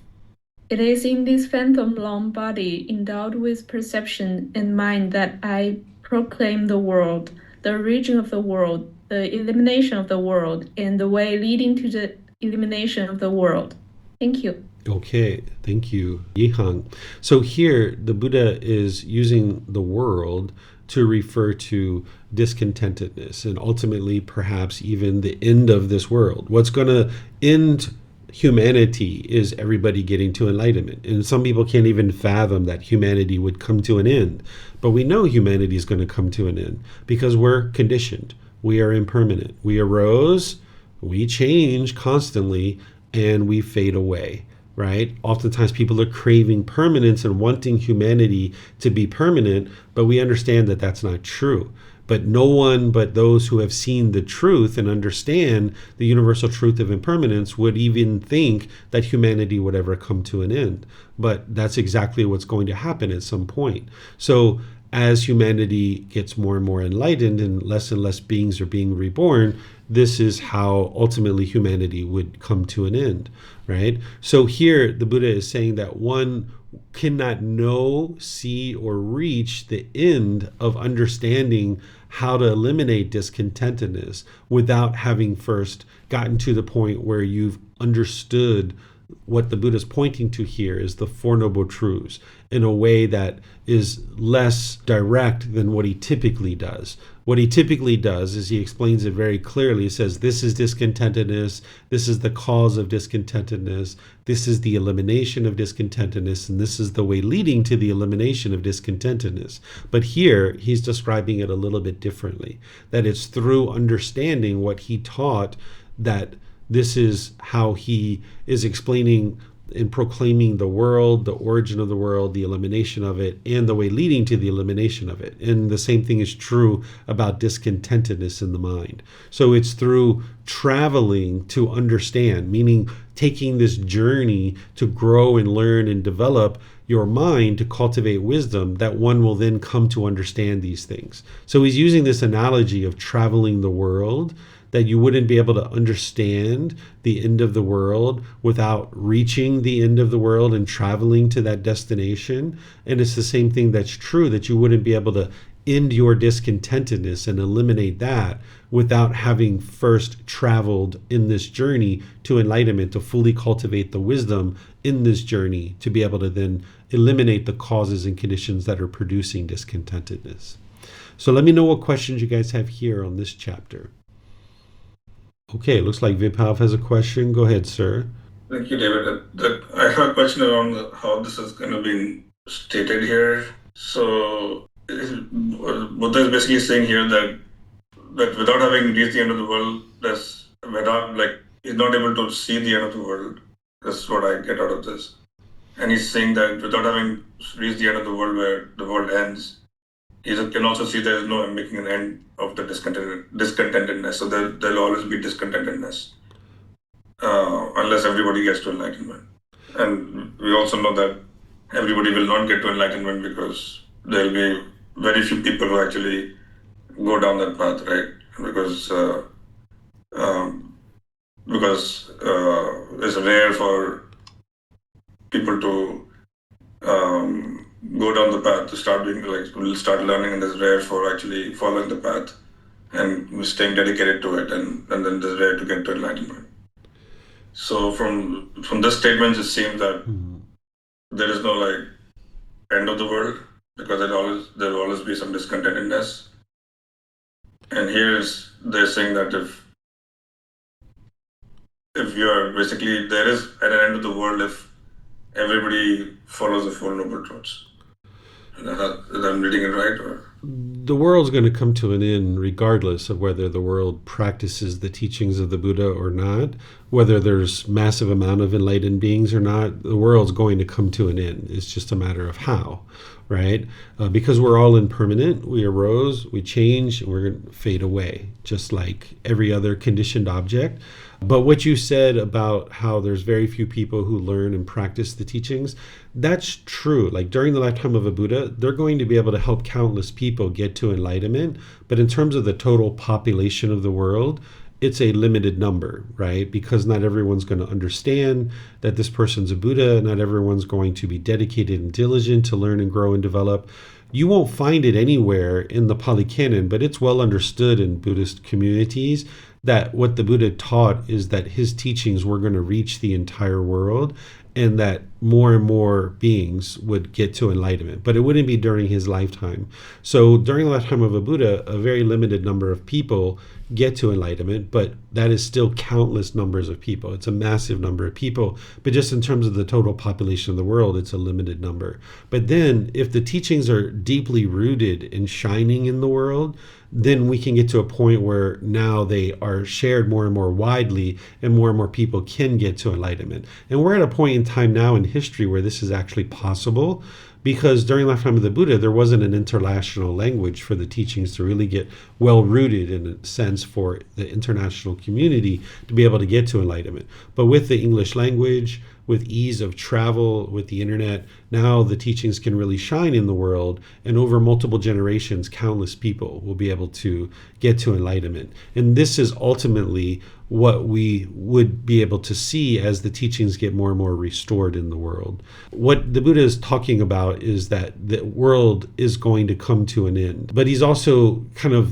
S6: It is in this phantom-long body endowed with perception and mind that I proclaim the world, the origin of the world, the elimination of the world, and the way leading to the elimination of the world. Thank you.
S2: Okay, thank you, Yihang. So here, the Buddha is using the world to refer to discontentedness and ultimately perhaps even the end of this world. What's going to end humanity is everybody getting to enlightenment. And some people can't even fathom that humanity would come to an end. But we know humanity is going to come to an end because we're conditioned. We are impermanent. We arose, we change constantly, and we fade away. right? Oftentimes people are craving permanence and wanting humanity to be permanent, but we understand that that's not true. But no one but those who have seen the truth and understand the universal truth of impermanence would even think that humanity would ever come to an end. But that's exactly what's going to happen at some point. So as humanity gets more and more enlightened and less beings are being reborn, this is how ultimately humanity would come to an end, right? So here the Buddha is saying that one cannot know, see, or reach the end of understanding how to eliminate discontentedness without having first gotten to the point where you've understood what the Buddha is pointing to here is the Four Noble Truths in a way that is less direct than what he typically does. What he typically does is he explains it very clearly. He says, this is discontentedness, this is the cause of discontentedness, this is the elimination of discontentedness, and this is the way leading to the elimination of discontentedness. But here, he's describing it a little bit differently, that it's through understanding what he taught that this is how he is explaining and proclaiming the world, the origin of the world, the elimination of it, and the way leading to the elimination of it. And the same thing is true about discontentedness in the mind. So it's through traveling to understand, meaning taking this journey to grow and learn and develop your mind to cultivate wisdom, that one will then come to understand these things. So he's using this analogy of traveling the world, that you wouldn't be able to understand the end of the world without reaching the end of the world and traveling to that destination. And it's the same thing that's true, that you wouldn't be able to end your discontentedness and eliminate that without having first traveled in this journey to enlightenment, to fully cultivate the wisdom in this journey, to be able to then eliminate the causes and conditions that are producing discontentedness. So let me know what questions you guys have here on this chapter. Okay, looks like Vibhav has a question. Go ahead, sir.
S4: Thank you, David. I have a question around how this is going to be stated here. So, Buddha is basically saying here that without having reached the end of the world, he's not able to see the end of the world. That's what I get out of this. And he's saying that without having reached the end of the world where the world ends, he can also see there is no making an end of the discontentedness. So there'll always be discontentedness unless everybody gets to enlightenment. And we also know that everybody will not get to enlightenment because there'll be very few people who actually go down that path, right? Because it's rare for people to go down the path, to start doing, will start learning, and it's rare for actually following the path and staying dedicated to it, and then it's rare to get to enlightenment. So from this statement, it seems that there is no end of the world, because there will always be some discontentedness. And they're saying that if you are basically, there is at an end of the world if everybody follows the Four Noble Truths. Is I'm reading it right? Or?
S2: The world's going to come to an end regardless of whether the world practices the teachings of the Buddha or not, whether there's massive amount of enlightened beings or not. The world's going to come to an end. It's just a matter of how, right? Because we're all impermanent. We arose, we change, and we're going to fade away, just like every other conditioned object. But what you said about how there's very few people who learn and practice the teachings, that's true. Like during the lifetime of a Buddha, they're going to be able to help countless people get to enlightenment. But in terms of the total population of the world, it's a limited number, right? Because not everyone's going to understand that this person's a Buddha. Not everyone's going to be dedicated and diligent to learn and grow and develop. You won't find it anywhere in the Pali Canon, but it's well understood in Buddhist communities that what the Buddha taught is that his teachings were going to reach the entire world, and that more and more beings would get to enlightenment. But it wouldn't be during his lifetime. So during the lifetime of a Buddha, a very limited number of people get to enlightenment, but that is still countless numbers of people. It's a massive number of people, but just in terms of the total population of the world, it's a limited number. But then if the teachings are deeply rooted and shining in the world, then we can get to a point where now they are shared more and more widely, and more people can get to enlightenment. And we're at a point in in time now in history where this is actually possible, because during the lifetime of the Buddha, there wasn't an international language for the teachings to really get well rooted, in a sense, for the international community to be able to get to enlightenment. But with the English language, with ease of travel, with the internet, now the teachings can really shine in the world, and over multiple generations, countless people will be able to get to enlightenment. And this is ultimately what we would be able to see as the teachings get more and more restored in the world. What the Buddha is talking about is that the world is going to come to an end. But he's also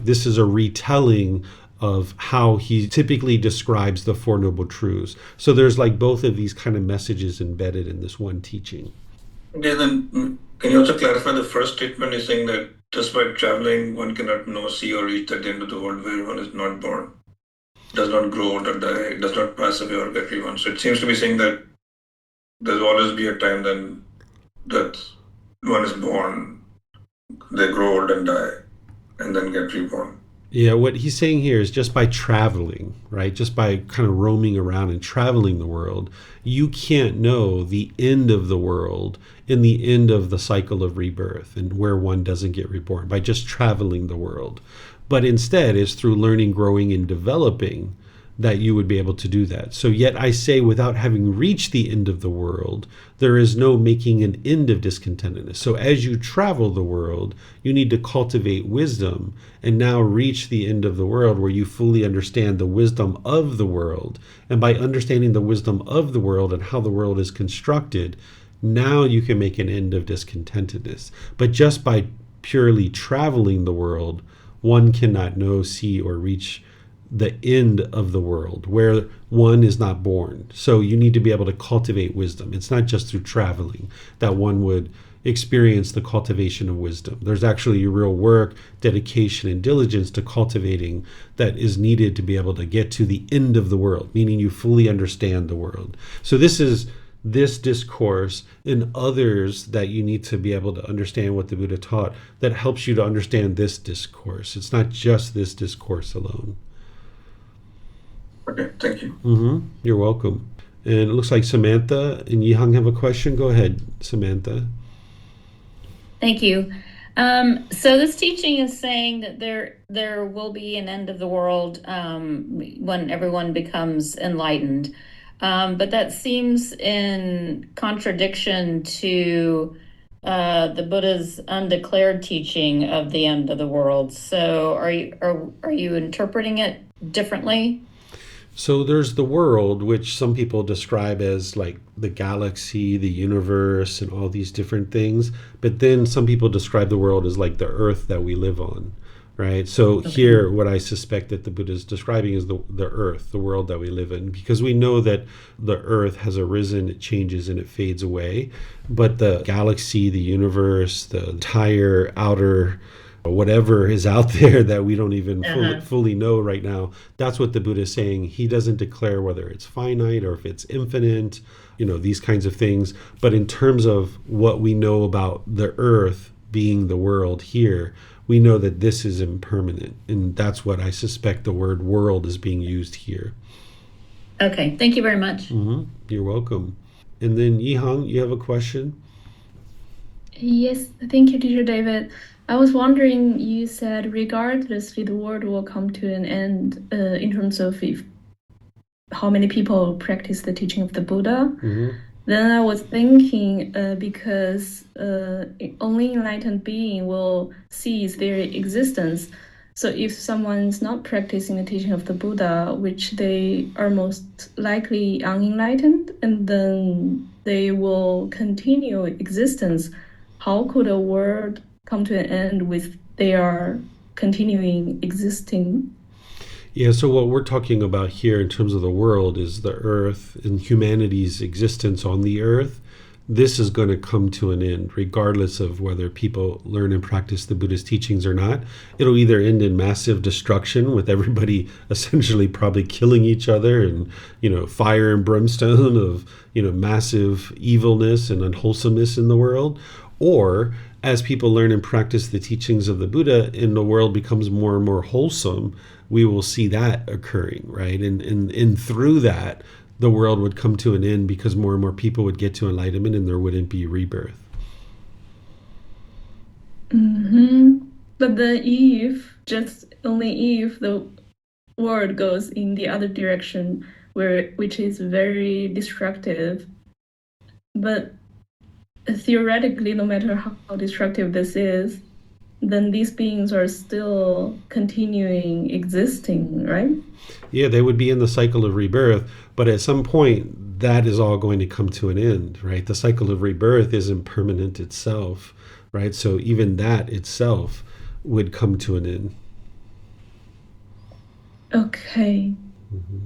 S2: this is a retelling of how he typically describes the Four Noble Truths. So there's like both of these kind of messages embedded in this one teaching.
S4: Okay, then can you also clarify the first statement? Is saying that just by traveling, one cannot know, see, or reach at the end of the world where one is not born, does not grow or die, does not pass away or get reborn. So it seems to be saying that there's always be a time then that one is born, they grow old and die, and then get reborn.
S2: Yeah, what he's saying here is just by traveling, right? Just by kind of roaming around and traveling the world, you can't know the end of the world and the end of the cycle of rebirth and where one doesn't get reborn by just traveling the world. But instead, it's through learning, growing, and developing that you would be able to do that. So yet I say, without having reached the end of the world, there is no making an end of discontentedness. So as you travel the world, you need to cultivate wisdom and now reach the end of the world where you fully understand the wisdom of the world. And by understanding the wisdom of the world and how the world is constructed, now you can make an end of discontentedness. But just by purely traveling the world, one cannot know, see, or reach the end of the world where one is not born. So you need to be able to cultivate wisdom. It's not just through traveling that one would experience the cultivation of wisdom. There's actually real work, dedication, and diligence to cultivating that is needed to be able to get to the end of the world, meaning you fully understand the world. So this is this discourse and others that you need to be able to understand what the Buddha taught that helps you to understand this discourse. It's not just this discourse alone.
S4: Okay, thank you.
S2: You're welcome. And it looks like Samantha and Yihang have a question. Go ahead, Samantha.
S3: Thank you. So this teaching is saying that there will be an end of the world when everyone becomes enlightened. But that seems in contradiction to the Buddha's undeclared teaching of the end of the world. So are you interpreting it differently?
S2: So there's the world, which some people describe as like the galaxy, the universe, and all these different things. But then some people describe the world as like the earth that we live on, right? So here, what I suspect that the Buddha is describing is the earth, the world that we live in, because we know that the earth has arisen, it changes, and it fades away. But the galaxy, the universe, the entire outer whatever is out there that we don't even fully know right now, that's what the Buddha is saying. He doesn't declare whether it's finite or if it's infinite, these kinds of things. But in terms of what we know about the earth being the world here, we know that this is impermanent. And that's what I suspect the word world is being used here.
S3: Okay, thank you very much.
S2: You're welcome. And then Yihang, you have a question?
S6: Yes, thank you, Teacher David. I was wondering, you said regardlessly the world will come to an end in terms of how many people practice the teaching of the Buddha. Then I was thinking because only enlightened being will cease their existence. So if someone is not practicing the teaching of the Buddha, which they are most likely unenlightened, and then they will continue existence, how could a world come to an end with their continuing existing?
S2: Yeah, so what we're talking about here in terms of the world is the earth and humanity's existence on the earth. This is going to come to an end, regardless of whether people learn and practice the Buddhist teachings or not. It'll either end in massive destruction with everybody essentially probably killing each other and, fire and brimstone of, massive evilness and unwholesomeness in the world, or as people learn and practice the teachings of the Buddha and the world becomes more and more wholesome, we will see that occurring, right? And through that, the world would come to an end because more and more people would get to enlightenment and there wouldn't be rebirth.
S6: But then only if the world goes in the other direction, which is very destructive. But theoretically, no matter how destructive this is, then these beings are still continuing existing, right?
S2: Yeah, they would be in the cycle of rebirth, but at some point that is all going to come to an end, right? The cycle of rebirth isn't permanent itself, right? So even that itself would come to an end.
S6: Okay.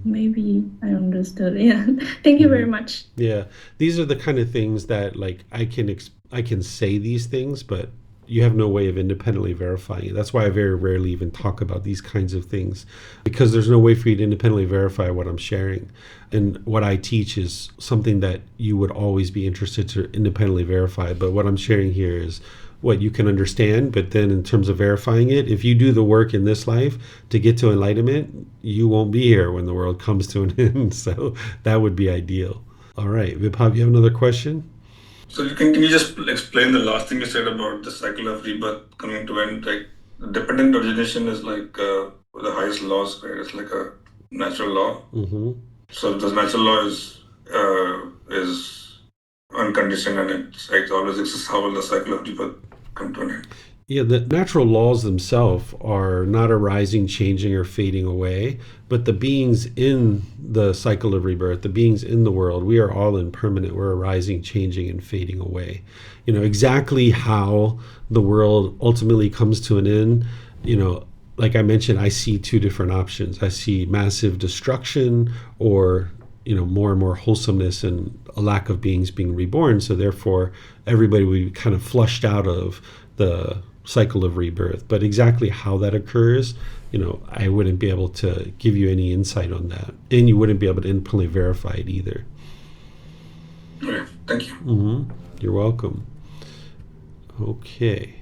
S6: Maybe I understood. Yeah. Thank you very much.
S2: Yeah. These are the kind of things that like I can say these things, but you have no way of independently verifying it. That's why I very rarely even talk about these kinds of things, because there's no way for you to independently verify what I'm sharing. And what I teach is something that you would always be interested to independently verify. But what I'm sharing here is what you can understand, but then in terms of verifying it, if you do the work in this life to get to enlightenment, you won't be here when the world comes to an end. So that would be ideal. All right, Vibhav, you have another question?
S4: So can you just explain the last thing you said about the cycle of rebirth coming to end? Like dependent origination is like the highest laws, right? It's like a natural law.
S2: Mm-hmm.
S4: So the natural law is unconditioned and it always exists. How will the cycle of rebirth come to an end?
S2: Yeah, the natural laws themselves are not arising, changing, or fading away, but the beings in the cycle of rebirth, the beings in the world, we are all impermanent. We're arising, changing, and fading away. Exactly how the world ultimately comes to an end, like I mentioned, I see two different options. I see massive destruction or more and more wholesomeness and a lack of beings being reborn. So therefore, everybody would be kind of flushed out of the cycle of rebirth. But exactly how that occurs, I wouldn't be able to give you any insight on that. And you wouldn't be able to independently verify it either.
S4: Okay, thank you.
S2: Mm-hmm. You're welcome. Okay.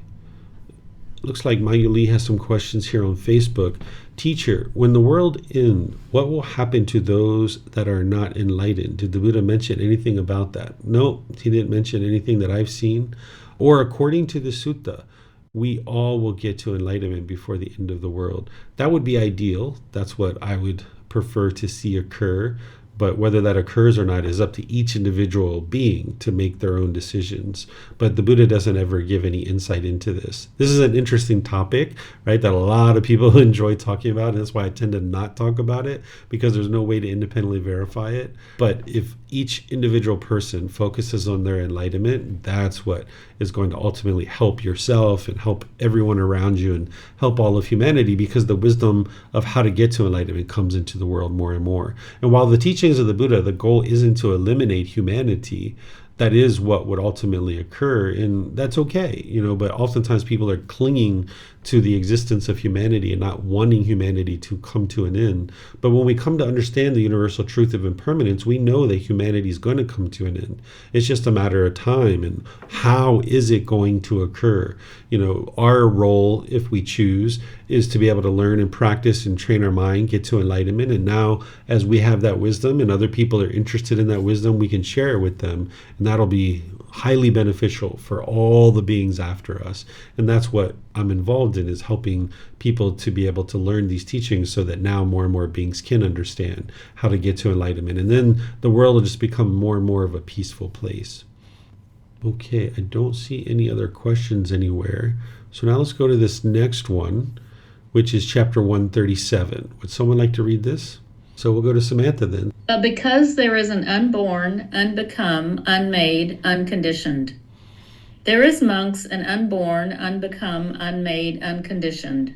S2: Looks like Mayuli has some questions here on Facebook. Teacher, when the world ends, what will happen to those that are not enlightened? Did the Buddha mention anything about that? No, he didn't mention anything that I've seen. Or according to the sutta, we all will get to enlightenment before the end of the world. That would be ideal. That's what I would prefer to see occur. But whether that occurs or not is up to each individual being to make their own decisions. But the Buddha doesn't ever give any insight into this. This is an interesting topic, right, that a lot of people enjoy talking about. And that's why I tend to not talk about it, because there's no way to independently verify it. But if each individual person focuses on their enlightenment, that's what is going to ultimately help yourself and help everyone around you and help all of humanity, because the wisdom of how to get to enlightenment comes into the world more and more. And while the teachings of the Buddha, the goal isn't to eliminate humanity, that is what would ultimately occur, and that's okay, but oftentimes people are clinging to the existence of humanity and not wanting humanity to come to an end. But when we come to understand the universal truth of impermanence, we know that humanity is going to come to an end. It's just a matter of time, and how is it going to occur? Our role, if we choose, is to be able to learn and practice and train our mind, get to enlightenment. And now, as we have that wisdom and other people are interested in that wisdom, we can share it with them, and that'll be highly beneficial for all the beings after us. And that's what I'm involved in, is helping people to be able to learn these teachings so that now more and more beings can understand how to get to enlightenment. And then the world will just become more and more of a peaceful place. Okay, I don't see any other questions anywhere. So now let's go to this next one, which is chapter 137. Would someone like to read this? So we'll go to Samantha then.
S3: But because there is an unborn, unbecome, unmade, unconditioned. There is, monks, an unborn, unbecome, unmade, unconditioned.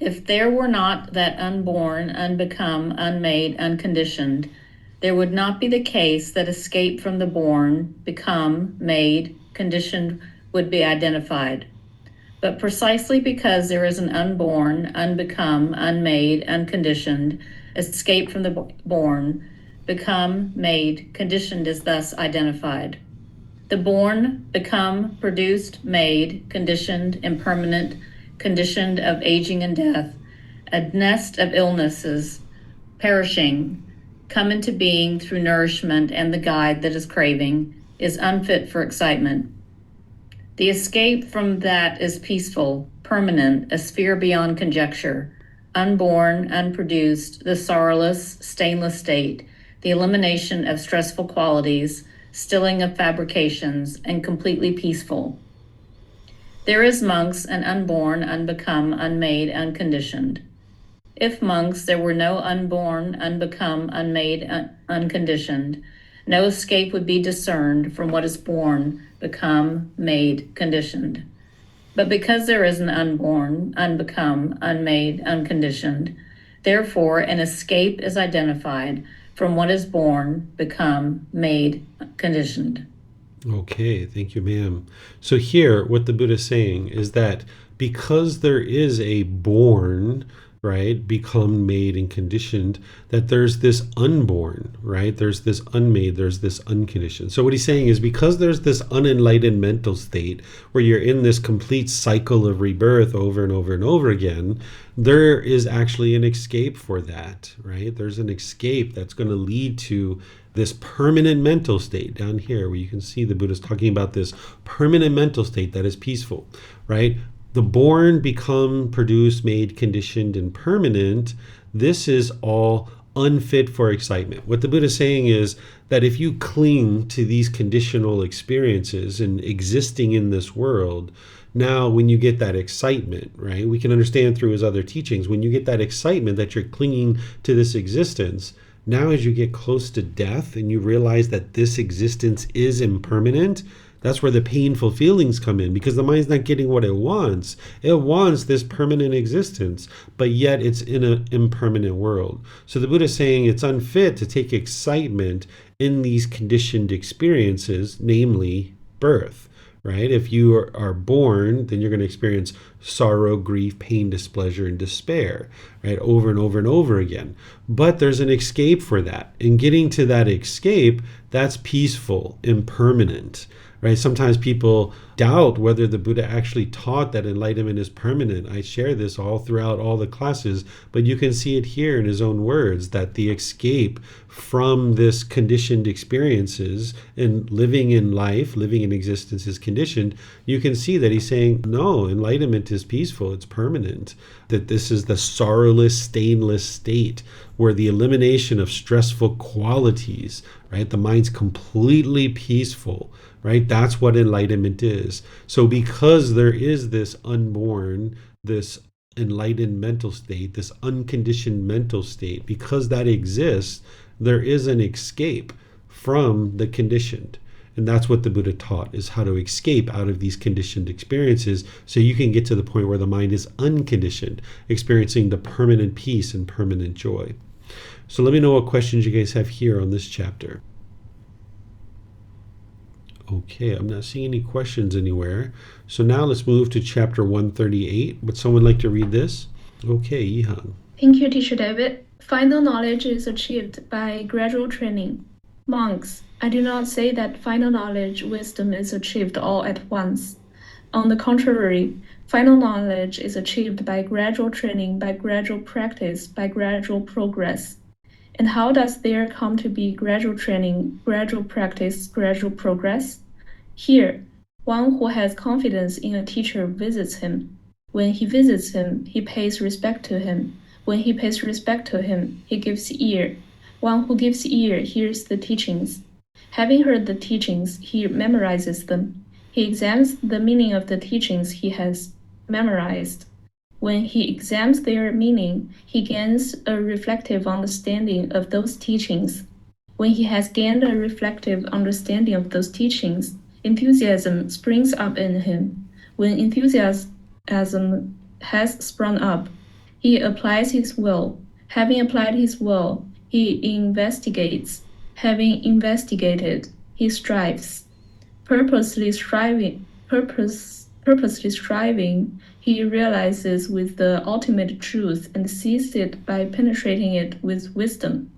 S3: If there were not that unborn, unbecome, unmade, unconditioned, there would not be the case that escape from the born, become, made, conditioned would be identified. But precisely because there is an unborn, unbecome, unmade, unconditioned, escape from the born, become, made, conditioned is thus identified. The born, become, produced, made, conditioned, impermanent, conditioned of aging and death, a nest of illnesses, perishing, come into being through nourishment and the guide that is craving, is unfit for excitement. The escape from that is peaceful, permanent, a sphere beyond conjecture, unborn, unproduced, the sorrowless, stainless state, the elimination of stressful qualities, stilling of fabrications, and completely peaceful. There is, monks, an unborn, unbecome, unmade, unconditioned. If, monks, there were no unborn, unbecome, unmade, unconditioned, no escape would be discerned from what is born, become, made, conditioned. But because there is an unborn, unbecome, unmade, unconditioned, therefore an escape is identified from what is born, become, made, conditioned.
S2: Okay, thank you, ma'am. So here, what the Buddha is saying is that because there is a born, right, become, made, and conditioned, that there's this unborn, right? There's this unmade, there's this unconditioned. So what he's saying is because there's this unenlightened mental state where you're in this complete cycle of rebirth over and over and over again, there is actually an escape for that, right? There's an escape that's going to lead to this permanent mental state down here where you can see the Buddha's talking about this permanent mental state that is peaceful, right? The born, become, produce, made, conditioned, and permanent, this is all unfit for excitement. What the Buddha is saying is that if you cling to these conditional experiences and existing in this world, now when you get that excitement, right, we can understand through his other teachings, when you get that excitement that you're clinging to this existence, now as you get close to death and you realize that this existence is impermanent, that's where the painful feelings come in, because the mind's not getting what it wants. It wants this permanent existence, but yet it's in an impermanent world. So the Buddha is saying it's unfit to take excitement in these conditioned experiences, namely birth, right? If you are born, then you're going to experience sorrow, grief, pain, displeasure, and despair, right? Over and over and over again. But there's an escape for that. And getting to that escape, that's peaceful, impermanent. Right? Sometimes people doubt whether the Buddha actually taught that enlightenment is permanent. I share this all throughout all the classes, but you can see it here in his own words that the escape from this conditioned experiences and living in life, living in existence is conditioned. You can see that he's saying, no, enlightenment is peaceful, it's permanent. That this is the sorrowless, stainless state where the elimination of stressful qualities, right? The mind's completely peaceful. Right? That's what enlightenment is. So because there is this unborn, this enlightened mental state, this unconditioned mental state, because that exists, there is an escape from the conditioned. And that's what the Buddha taught, is how to escape out of these conditioned experiences so you can get to the point where the mind is unconditioned, experiencing the permanent peace and permanent joy. So let me know what questions you guys have here on this chapter. Okay, I'm not seeing any questions anywhere. So now let's move to chapter 138. Would someone like to read this? Okay, Yihan.
S6: Thank you, Teacher David. Final knowledge is achieved by gradual training. Monks, I do not say that final knowledge, wisdom is achieved all at once. On the contrary, final knowledge is achieved by gradual training, by gradual practice, by gradual progress. And how does there come to be gradual training, gradual practice, gradual progress? Here, one who has confidence in a teacher visits him. When he visits him, he pays respect to him. When he pays respect to him, he gives ear. One who gives ear hears the teachings. Having heard the teachings, he memorizes them. He examines the meaning of the teachings he has memorized. When he examines their meaning, he gains a reflective understanding of those teachings. When he has gained a reflective understanding of those teachings, enthusiasm springs up in him. When enthusiasm has sprung up, he applies his will. Having applied his will, he investigates. Having investigated, he strives. Purposely striving, he realizes with the ultimate truth and sees it by penetrating it with wisdom.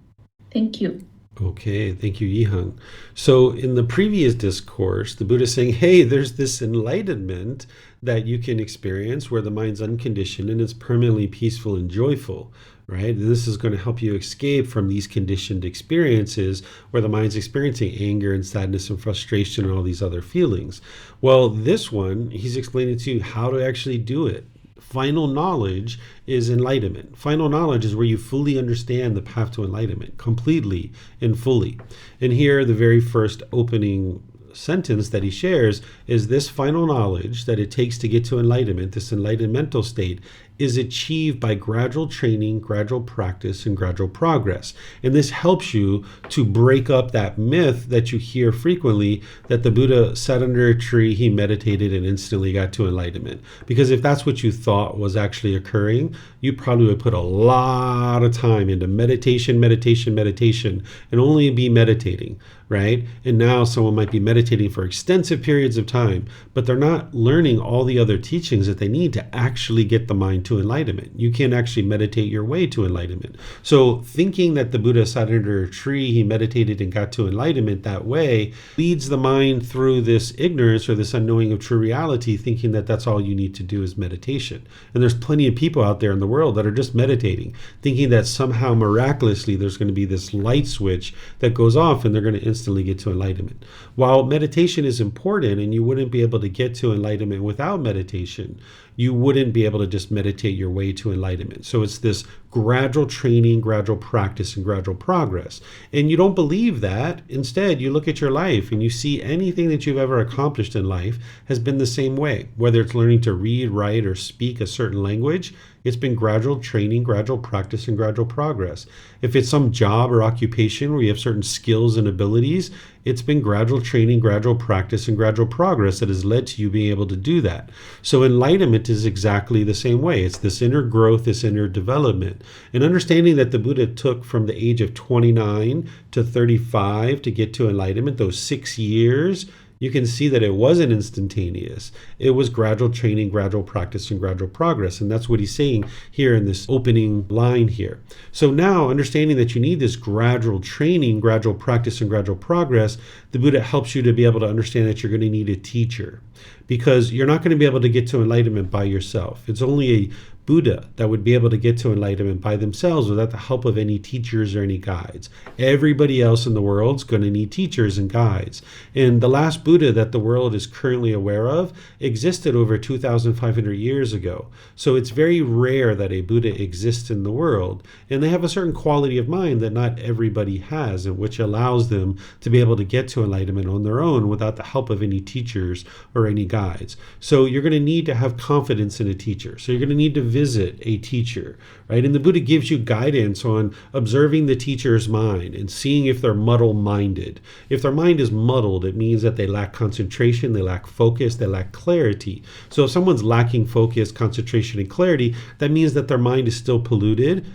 S6: Thank you.
S2: Okay, thank you, Yihang. So, in the previous discourse, the Buddha is saying, hey, there's this enlightenment that you can experience where the mind's unconditioned and it's permanently peaceful and joyful, right? And this is going to help you escape from these conditioned experiences where the mind's experiencing anger and sadness and frustration and all these other feelings. Well, this one, he's explaining to you how to actually do it. Final knowledge is enlightenment. Final knowledge is where you fully understand the path to enlightenment completely and fully. And here, the very first opening sentence that he shares is this final knowledge that it takes to get to enlightenment, this enlightened mental state, is achieved by gradual training, gradual practice, and gradual progress. And this helps you to break up that myth that you hear frequently that the Buddha sat under a tree, he meditated, and instantly got to enlightenment. Because if that's what you thought was actually occurring, you probably would put a lot of time into meditation, and only be meditating, right? And now someone might be meditating for extensive periods of time, but they're not learning all the other teachings that they need to actually get the mind to enlightenment. You can't actually meditate your way to enlightenment. So thinking that the Buddha sat under a tree, he meditated and got to enlightenment that way, leads the mind through this ignorance or this unknowing of true reality, thinking that that's all you need to do is meditation. And there's plenty of people out there in the world that are just meditating, thinking that somehow miraculously there's going to be this light switch that goes off and they're going to instantly get to enlightenment. While meditation is important and you wouldn't be able to get to enlightenment without meditation, you wouldn't be able to just meditate your way to enlightenment. So it's this gradual training, gradual practice, and gradual progress. And you don't believe that. Instead, you look at your life and you see anything that you've ever accomplished in life has been the same way. Whether it's learning to read, write, or speak a certain language, it's been gradual training, gradual practice, and gradual progress. If it's some job or occupation where you have certain skills and abilities, it's been gradual training, gradual practice, and gradual progress that has led to you being able to do that. So enlightenment is exactly the same way. It's this inner growth, this inner development. And understanding that the Buddha took from the age of 29 to 35 to get to enlightenment, those 6 years, you can see that it wasn't instantaneous. It was gradual training, gradual practice, and gradual progress. And that's what he's saying here in this opening line here. So now, understanding that you need this gradual training, gradual practice, and gradual progress, the Buddha helps you to be able to understand that you're going to need a teacher, because you're not going to be able to get to enlightenment by yourself. It's only a Buddha that would be able to get to enlightenment by themselves without the help of any teachers or any guides. Everybody else in the world is going to need teachers and guides. And the last Buddha that the world is currently aware of existed over 2,500 years ago. So it's very rare that a Buddha exists in the world. And they have a certain quality of mind that not everybody has, and which allows them to be able to get to enlightenment on their own without the help of any teachers or any guides. So you're going to need to have confidence in a teacher. So you're going to need to visit a teacher, right? And the Buddha gives you guidance on observing the teacher's mind and seeing if they're muddle-minded. If their mind is muddled, it means that they lack concentration, they lack focus, they lack clarity. So if someone's lacking focus, concentration, and clarity, that means that their mind is still polluted,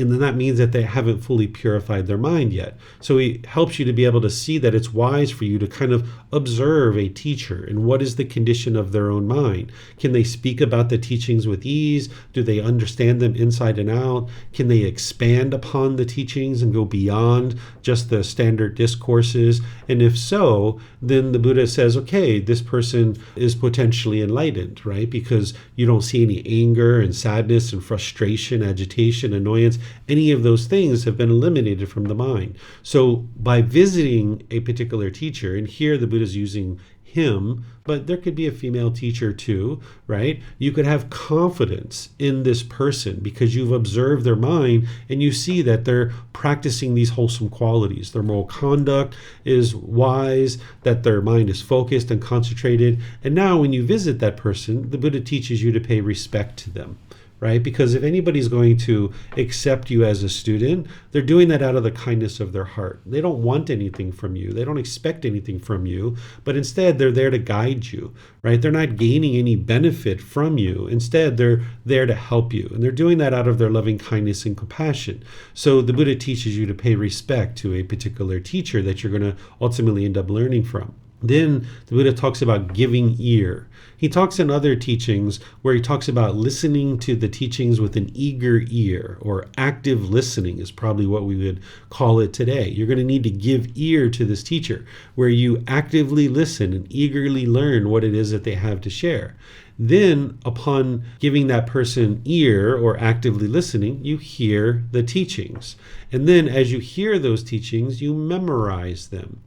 S2: and then that means that they haven't fully purified their mind yet. So he helps you to be able to see that it's wise for you to kind of observe a teacher and what is the condition of their own mind. Can they speak about the teachings with ease? Do they understand them inside and out? Can they expand upon the teachings and go beyond just the standard discourses? And if so, then the Buddha says, okay, this person is potentially enlightened, right? Because you don't see any anger and sadness and frustration, agitation, annoyance. Any of those things have been eliminated from the mind. So by visiting a particular teacher, and here the Buddha is using him, but there could be a female teacher too, right? You could have confidence in this person because you've observed their mind and you see that they're practicing these wholesome qualities. Their moral conduct is wise, that their mind is focused and concentrated. And now when you visit that person, the Buddha teaches you to pay respect to them, right? Because if anybody's going to accept you as a student, they're doing that out of the kindness of their heart. They don't want anything from you. They don't expect anything from you, but instead they're there to guide you, right? They're not gaining any benefit from you. Instead, they're there to help you. And they're doing that out of their loving kindness and compassion. So the Buddha teaches you to pay respect to a particular teacher that you're going to ultimately end up learning from. Then the Buddha talks about giving ear. He talks in other teachings where he talks about listening to the teachings with an eager ear, or active listening is probably what we would call it today. You're going to need to give ear to this teacher, where you actively listen and eagerly learn what it is that they have to share. Then, upon giving that person ear or actively listening, you hear the teachings. And then as you hear those teachings, you memorize them.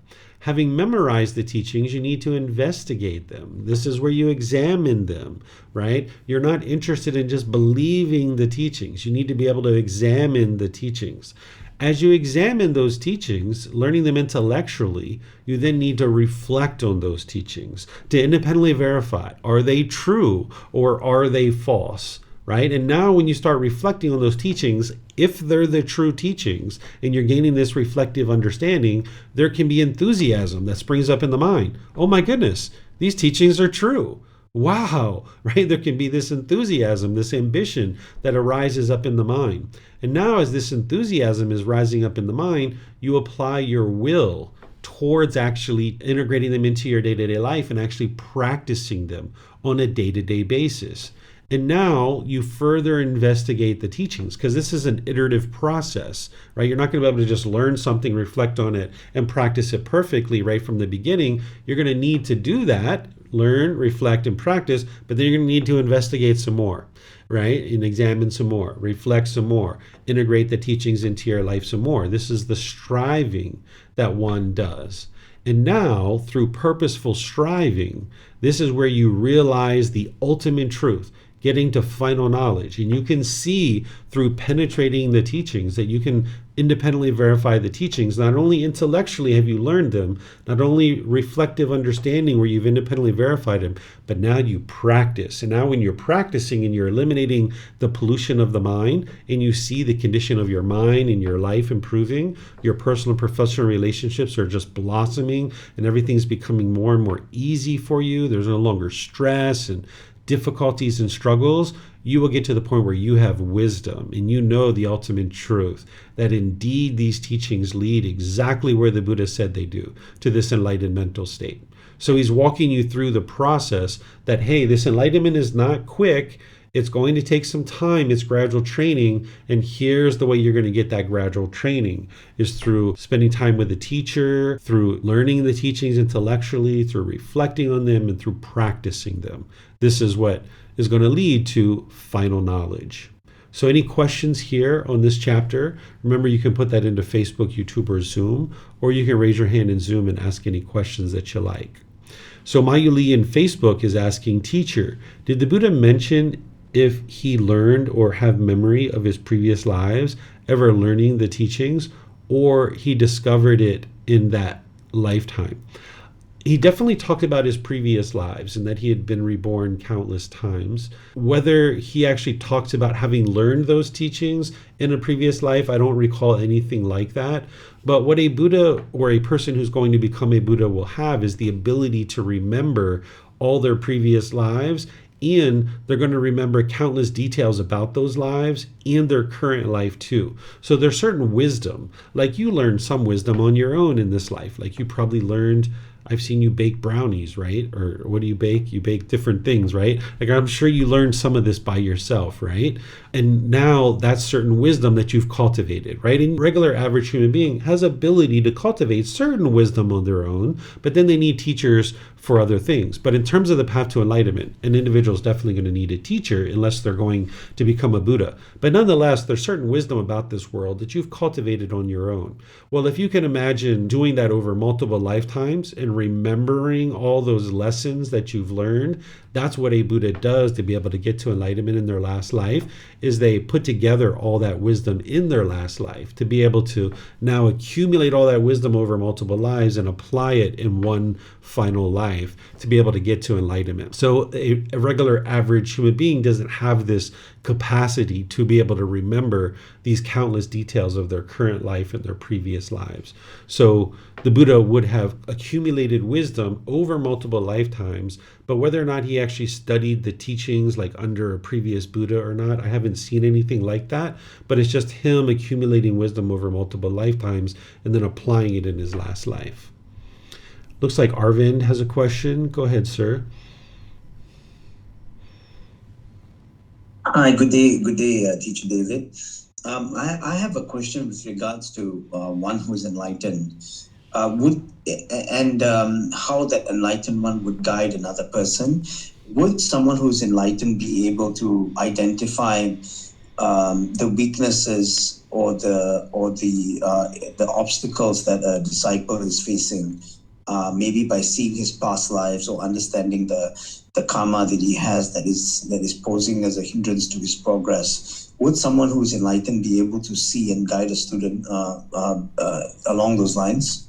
S2: Having memorized the teachings, you need to investigate them. This is where you examine them, right? You're not interested in just believing the teachings. You need to be able to examine the teachings. As you examine those teachings, learning them intellectually, you then need to reflect on those teachings to independently verify, are they true or are they false? Right? And now when you start reflecting on those teachings, if they're the true teachings and you're gaining this reflective understanding, there can be enthusiasm that springs up in the mind. Oh my goodness, these teachings are true. Wow, right? There can be this enthusiasm, this ambition that arises up in the mind. And now as this enthusiasm is rising up in the mind, you apply your will towards actually integrating them into your day-to-day life and actually practicing them on a day-to-day basis. And now you further investigate the teachings, because this is an iterative process, right? You're not going to be able to just learn something, reflect on it, and practice it perfectly right from the beginning. You're going to need to do that, learn, reflect, and practice, but then you're going to need to investigate some more, right? And examine some more, reflect some more, integrate the teachings into your life some more. This is the striving that one does. And now, through purposeful striving, this is where you realize the ultimate truth, getting to final knowledge. And you can see through penetrating the teachings that you can independently verify the teachings. Not only intellectually have you learned them, not only reflective understanding where you've independently verified them, but now you practice. And now when you're practicing and you're eliminating the pollution of the mind, and you see the condition of your mind and your life improving, your personal and professional relationships are just blossoming, and everything's becoming more and more easy for you. There's no longer stress and difficulties and struggles. You will get to the point where you have wisdom and you know the ultimate truth, that indeed these teachings lead exactly where the Buddha said they do, to this enlightened mental state. So he's walking you through the process that, hey, this enlightenment is not quick. It's going to take some time. It's gradual training. And here's the way you're going to get that gradual training, is through spending time with the teacher, through learning the teachings intellectually, through reflecting on them, and through practicing them. This is what is going to lead to final knowledge. So any questions here on this chapter? Remember, you can put that into Facebook, YouTube, or Zoom, or you can raise your hand in Zoom and ask any questions that you like. So Mayuli in Facebook is asking, teacher, did the Buddha mention if he learned or have memory of his previous lives, ever learning the teachings, or he discovered it in that lifetime? He definitely talked about his previous lives and that he had been reborn countless times. Whether he actually talks about having learned those teachings in a previous life, I don't recall anything like that. But what a Buddha or a person who's going to become a Buddha will have is the ability to remember all their previous lives, and they're going to remember countless details about those lives and their current life too. So there's certain wisdom, like you learned some wisdom on your own in this life. Like you probably learned, I've seen you bake brownies, right? Or what do you bake? You bake different things, right? Like I'm sure you learned some of this by yourself, right? And now that's certain wisdom that you've cultivated, right? And regular average human being has ability to cultivate certain wisdom on their own, but then they need teachers for other things. But in terms of the path to enlightenment, an individual is definitely going to need a teacher unless they're going to become a Buddha. But nonetheless, there's certain wisdom about this world that you've cultivated on your own. Well, if you can imagine doing that over multiple lifetimes and remembering all those lessons that you've learned, that's what a Buddha does to be able to get to enlightenment in their last life, is they put together all that wisdom in their last life to be able to now accumulate all that wisdom over multiple lives and apply it in one final life to be able to get to enlightenment. So a regular average human being doesn't have this capacity to be able to remember these countless details of their current life and their previous lives. So the Buddha would have accumulated wisdom over multiple lifetimes, but whether or not he actually studied the teachings like under a previous Buddha or not, I haven't seen anything like that, but it's just him accumulating wisdom over multiple lifetimes and then applying it in his last life. Looks like Arvind has a question. Go ahead, sir.
S7: Hi, good day, Teacher David. I have a question with regards to one who is enlightened. How that enlightened one would guide another person. Would someone who's enlightened be able to identify the weaknesses or the obstacles that a disciple is facing, maybe by seeing his past lives or understanding the karma that he has that is posing as a hindrance to his progress? Would someone who is enlightened be able to see and guide a student along those lines?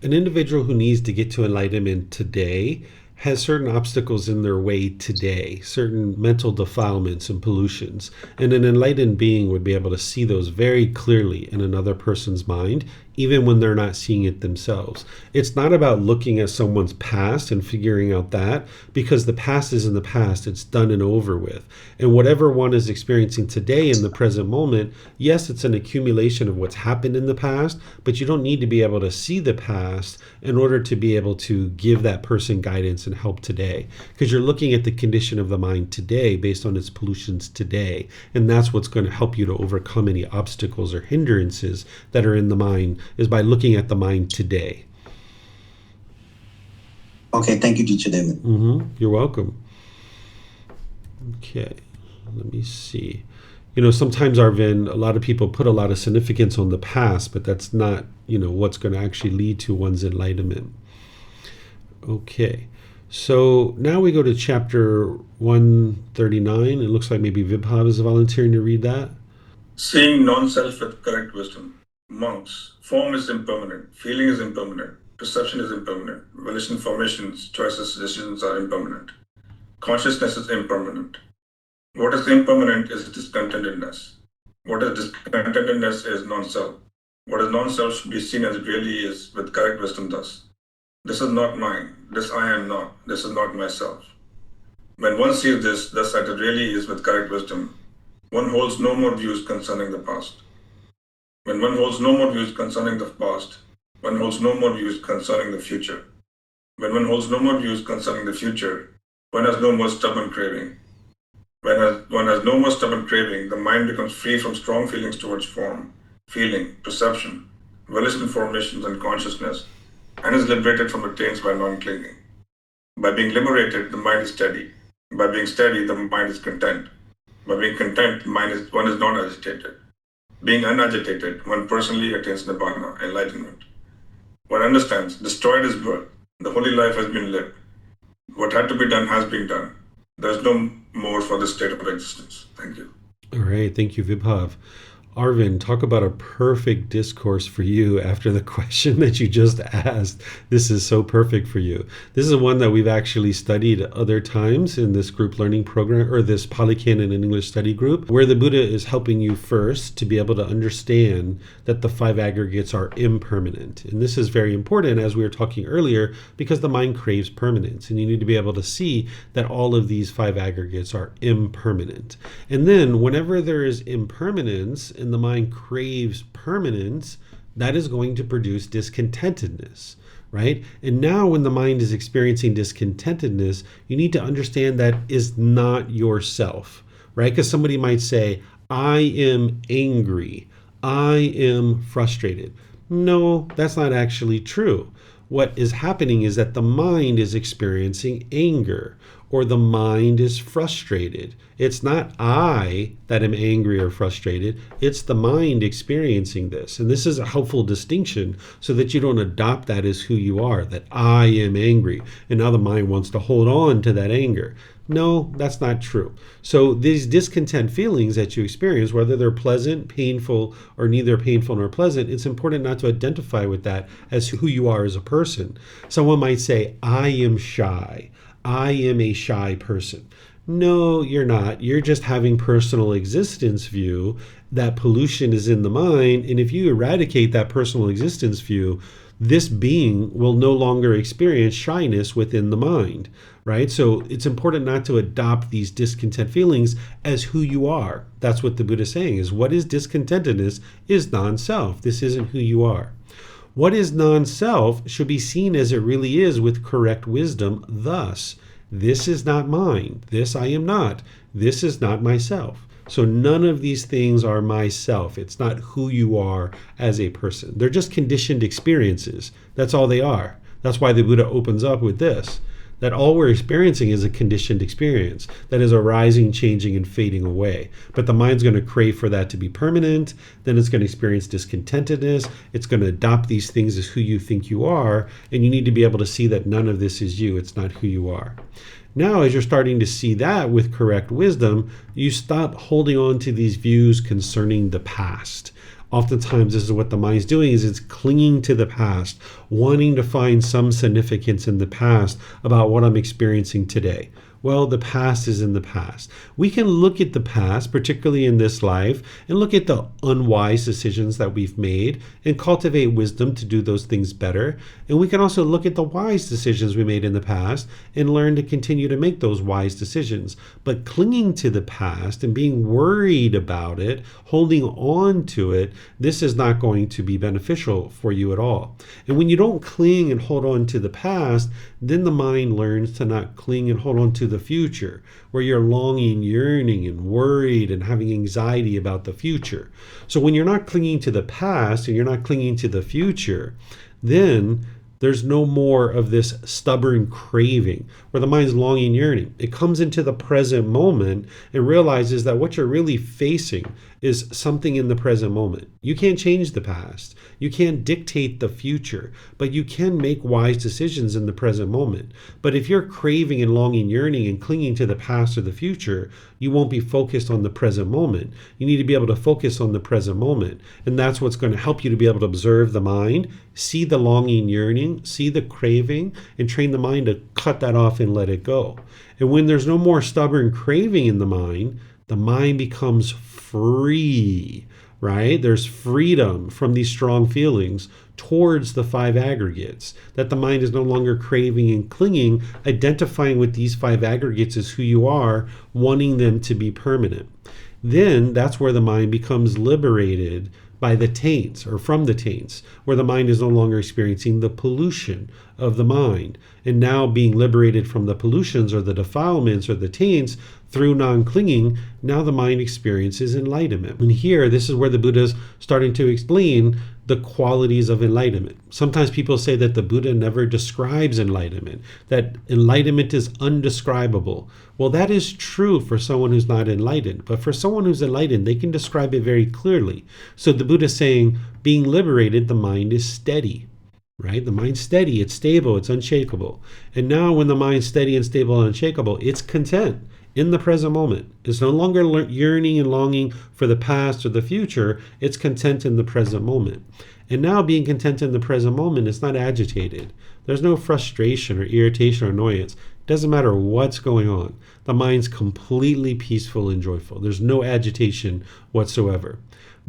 S2: An individual who needs to get to enlightenment today has certain obstacles in their way today, certain mental defilements and pollutions. And an enlightened being would be able to see those very clearly in another person's mind, even when they're not seeing it themselves. It's not about looking at someone's past and figuring out that, because the past is in the past, it's done and over with. And whatever one is experiencing today in the present moment, yes, it's an accumulation of what's happened in the past, but you don't need to be able to see the past in order to be able to give that person guidance and help today, because you're looking at the condition of the mind today based on its pollutions today. And that's what's going to help you to overcome any obstacles or hindrances that are in the mind, is by looking at the mind today.
S7: Okay, thank you, Teacher David.
S2: You're welcome. Okay, let me see. Sometimes, Arvind, a lot of people put a lot of significance on the past, but that's not, what's going to actually lead to one's enlightenment. Okay, so now we go to chapter 139. It looks like maybe Vibhav is volunteering to read that.
S4: Seeing non-self with correct wisdom. Monks, form is impermanent, feeling is impermanent, perception is impermanent, volition, formations, choices, decisions are impermanent. Consciousness is impermanent. What is impermanent is discontentedness. What is discontentedness is non-self. What is non-self should be seen as it really is with correct wisdom thus. This is not mine, this I am not, this is not myself. When one sees this, thus that it really is with correct wisdom, one holds no more views concerning the past. When one holds no more views concerning the past, one holds no more views concerning the future. When one holds no more views concerning the future, one has no more stubborn craving. When one has no more stubborn craving, the mind becomes free from strong feelings towards form, feeling, perception, volition, formations, and consciousness, and is liberated from attains by non-clinging. By being liberated, the mind is steady. By being steady, the mind is content. By being content, one is not agitated. Being unagitated, one personally attains nirvana, enlightenment. One understands, destroyed is birth. The holy life has been lived. What had to be done has been done. There is no more for this state of existence. Thank you.
S2: All right, thank you, Vibhav. Arvind, talk about a perfect discourse for you after the question that you just asked. This is so perfect for you. This is one that we've actually studied other times in this group learning program, or this Pali Canon and English study group, where the Buddha is helping you first to be able to understand that the five aggregates are impermanent. And this is very important, as we were talking earlier, because the mind craves permanence, and you need to be able to see that all of these five aggregates are impermanent. And then whenever there is impermanence and the mind craves permanence, that is going to produce discontentedness, right? And now when the mind is experiencing discontentedness, you need to understand that is not yourself, right? Because somebody might say, I am angry, I am frustrated. No, that's not actually true. What is happening is that the mind is experiencing anger, or the mind is frustrated. It's not I that am angry or frustrated. It's the mind experiencing this. And this is a helpful distinction so that you don't adopt that as who you are, that I am angry, and now the mind wants to hold on to that anger. No, that's not true. So these discontent feelings that you experience, whether they're pleasant, painful, or neither painful nor pleasant, it's important not to identify with that as who you are as a person. Someone might say, I am shy. I am a shy person. No, you're not. You're just having personal existence view. That pollution is in the mind. And if you eradicate that personal existence view, this being will no longer experience shyness within the mind, right? So it's important not to adopt these discontent feelings as who you are. That's what the Buddha is saying, is what is discontentedness is non-self. This isn't who you are. What is non-self should be seen as it really is with correct wisdom. Thus, this is not mine. This I am not. This is not myself. So none of these things are myself. It's not who you are as a person. They're just conditioned experiences. That's all they are. That's why the Buddha opens up with this, that all we're experiencing is a conditioned experience that is arising, changing, and fading away. But the mind's going to crave for that to be permanent. Then it's going to experience discontentedness. It's going to adopt these things as who you think you are. And you need to be able to see that none of this is you. It's not who you are. Now, as you're starting to see that with correct wisdom, you stop holding on to these views concerning the past. Oftentimes, this is what the mind's doing, is it's clinging to the past, wanting to find some significance in the past about what I'm experiencing today. Well, the past is in the past. We can look at the past, particularly in this life, and look at the unwise decisions that we've made and cultivate wisdom to do those things better. And we can also look at the wise decisions we made in the past and learn to continue to make those wise decisions. But clinging to the past and being worried about it, holding on to it, this is not going to be beneficial for you at all. And when you don't cling and hold on to the past, then the mind learns to not cling and hold on to the future, where you're longing, yearning, and worried and having anxiety about the future. So when you're not clinging to the past and you're not clinging to the future, then there's no more of this stubborn craving where the mind's longing, yearning. It comes into the present moment and realizes that what you're really facing is something in the present moment. You can't change the past. You can't dictate the future, but you can make wise decisions in the present moment. But if you're craving and longing, yearning, and clinging to the past or the future, you won't be focused on the present moment. You need to be able to focus on the present moment. And that's what's going to help you to be able to observe the mind, see the longing, yearning, see the craving, and train the mind to cut that off and let it go. And when there's no more stubborn craving in the mind becomes free, right? There's freedom from these strong feelings towards the five aggregates, that the mind is no longer craving and clinging, identifying with these five aggregates as who you are, wanting them to be permanent. Then that's where the mind becomes liberated by the taints, or from the taints, where the mind is no longer experiencing the pollution of the mind, and now being liberated from the pollutions or the defilements or the taints through non-clinging. Now the mind experiences enlightenment. And here, this is where the Buddha is starting to explain the qualities of enlightenment. Sometimes people say that the Buddha never describes enlightenment, that enlightenment is undescribable. Well, that is true for someone who's not enlightened, but for someone who's enlightened, they can describe it very clearly. So the Buddha is saying, being liberated, the mind is steady, right? The mind's steady, it's stable, it's unshakable. And now when the mind's steady and stable and unshakable, it's content in the present moment. It's no longer yearning and longing for the past or the future. It's content in the present moment. And now being content in the present moment, it's not agitated. There's no frustration or irritation or annoyance. It doesn't matter what's going on. The mind's completely peaceful and joyful. There's no agitation whatsoever.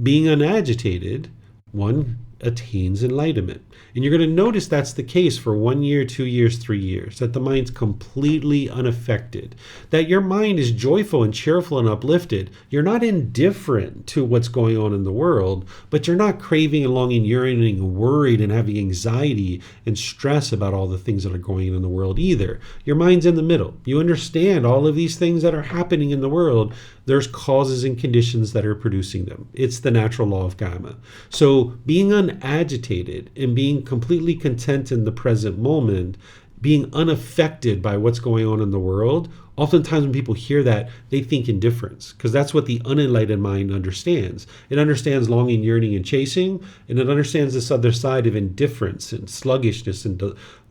S2: Being unagitated, one attains enlightenment. And you're going to notice that's the case for 1 year, 2 years, 3 years, that the mind's completely unaffected, that your mind is joyful and cheerful and uplifted. You're not indifferent to what's going on in the world, but you're not craving and longing, yearning, and worried and having anxiety and stress about all the things that are going on in the world either. Your mind's in the middle. You understand all of these things that are happening in the world. There's causes and conditions that are producing them. It's the natural law of karma. So being unagitated and being completely content in the present moment, being unaffected by what's going on in the world, oftentimes when people hear that, they think indifference, because that's what the unenlightened mind understands. It understands longing, yearning, and chasing, and it understands this other side of indifference and sluggishness and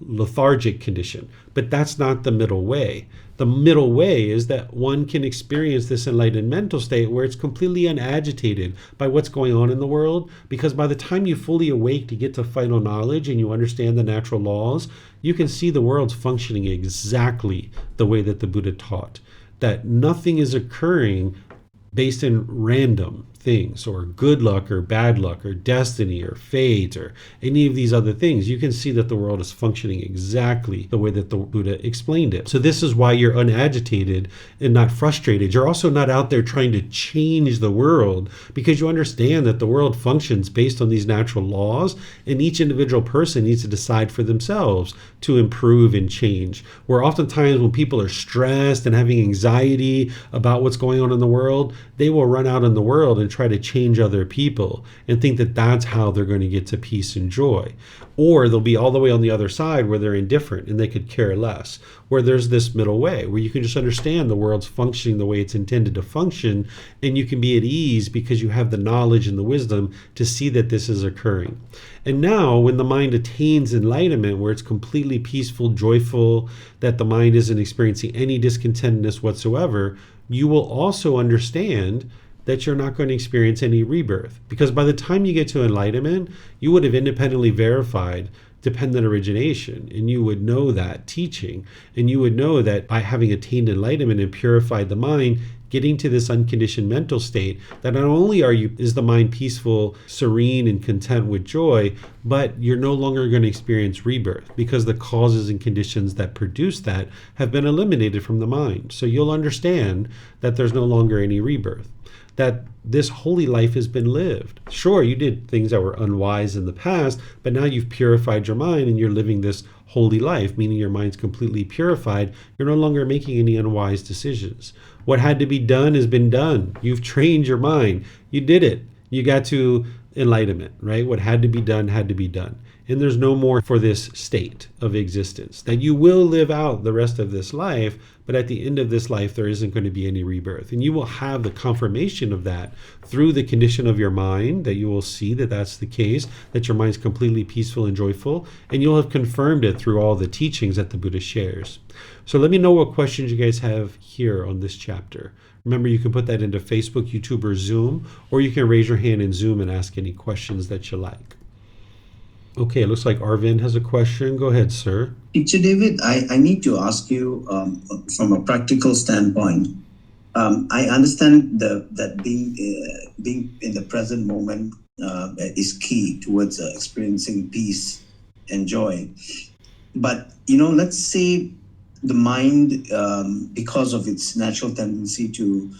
S2: lethargic condition. But that's not the middle way. The middle way is that one can experience this enlightened mental state where it's completely unagitated by what's going on in the world, because by the time you fully awake to get to final knowledge and you understand the natural laws, you can see the world's functioning exactly the way that the Buddha taught, that nothing is occurring based in random things, or good luck or bad luck or destiny or fate or any of these other things, you can see that the world is functioning exactly the way that the Buddha explained it. So this is why you're unagitated and not frustrated. You're also not out there trying to change the world, because you understand that the world functions based on these natural laws, and each individual person needs to decide for themselves to improve and change. Where oftentimes when people are stressed and having anxiety about what's going on in the world, they will run out in the world and try to change other people and think that that's how they're going to get to peace and joy. Or they'll be all the way on the other side where they're indifferent and they could care less. Where there's this middle way where you can just understand the world's functioning the way it's intended to function, and you can be at ease because you have the knowledge and the wisdom to see that this is occurring. And now when the mind attains enlightenment, where it's completely peaceful, joyful, that the mind isn't experiencing any discontentedness whatsoever, you will also understand that you're not going to experience any rebirth. Because by the time you get to enlightenment, you would have independently verified dependent origination, and you would know that teaching, and you would know that by having attained enlightenment and purified the mind, getting to this unconditioned mental state, that not only is the mind peaceful, serene, and content with joy, but you're no longer going to experience rebirth, because the causes and conditions that produce that have been eliminated from the mind. So you'll understand that there's no longer any rebirth, that this holy life has been lived. Sure, you did things that were unwise in the past, but now you've purified your mind and you're living this holy life, meaning your mind's completely purified. You're no longer making any unwise decisions. What had to be done has been done. You've trained your mind. You did it. You got to enlightenment, right? What had to be done had to be done. And there's no more for this state of existence. That you will live out the rest of this life, but at the end of this life, there isn't going to be any rebirth. And you will have the confirmation of that through the condition of your mind, that you will see that that's the case, that your mind's completely peaceful and joyful, and you'll have confirmed it through all the teachings that the Buddha shares. So let me know what questions you guys have here on this chapter. Remember, you can put that into Facebook, YouTube, or Zoom, or you can raise your hand in Zoom and ask any questions that you like. Okay, it looks like Arvind has a question. Go ahead, sir.
S7: Teacher David, I need to ask you from a practical standpoint. I understand that being in the present moment is key towards experiencing peace and joy. But, let's say the mind, because of its natural tendency to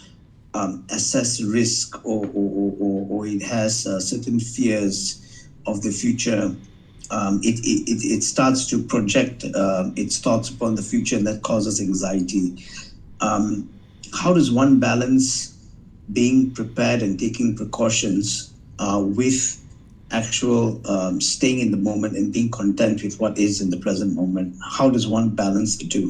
S7: assess risk, or it has certain fears of the future, it starts to project its thoughts upon the future, and that causes anxiety. How does one balance being prepared and taking precautions with actual staying in the moment and being content with what is in the present moment? How does one balance the two?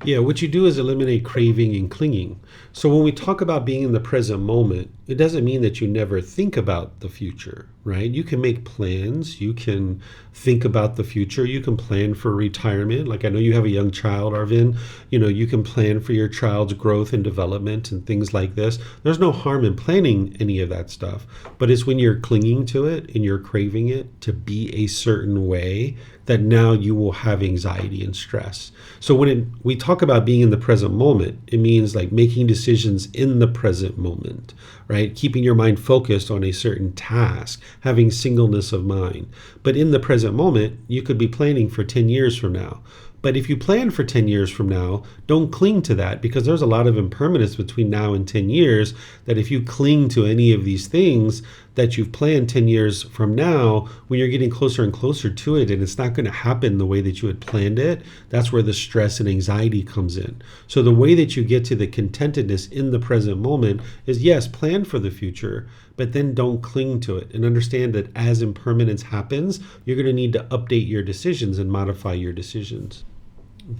S2: Yeah, what you do is eliminate craving and clinging. So when we talk about being in the present moment, it doesn't mean that you never think about the future, right? You can make plans. You can think about the future. You can plan for retirement. Like I know you have a young child, Arvind. You can plan for your child's growth and development and things like this. There's no harm in planning any of that stuff. But it's when you're clinging to it and you're craving it to be a certain way that now you will have anxiety and stress. So when we talk about being in the present moment, it means like making decisions in the present moment, right? Keeping your mind focused on a certain task, having singleness of mind. But in the present moment, you could be planning for 10 years from now. But if you plan for 10 years from now, don't cling to that, because there's a lot of impermanence between now and 10 years, that if you cling to any of these things that you've planned 10 years from now, when you're getting closer and closer to it and it's not going to happen the way that you had planned it, that's where the stress and anxiety comes in. So the way that you get to the contentedness in the present moment is, yes, plan for the future, but then don't cling to it, and understand that as impermanence happens, you're going to need to update your decisions and modify your decisions.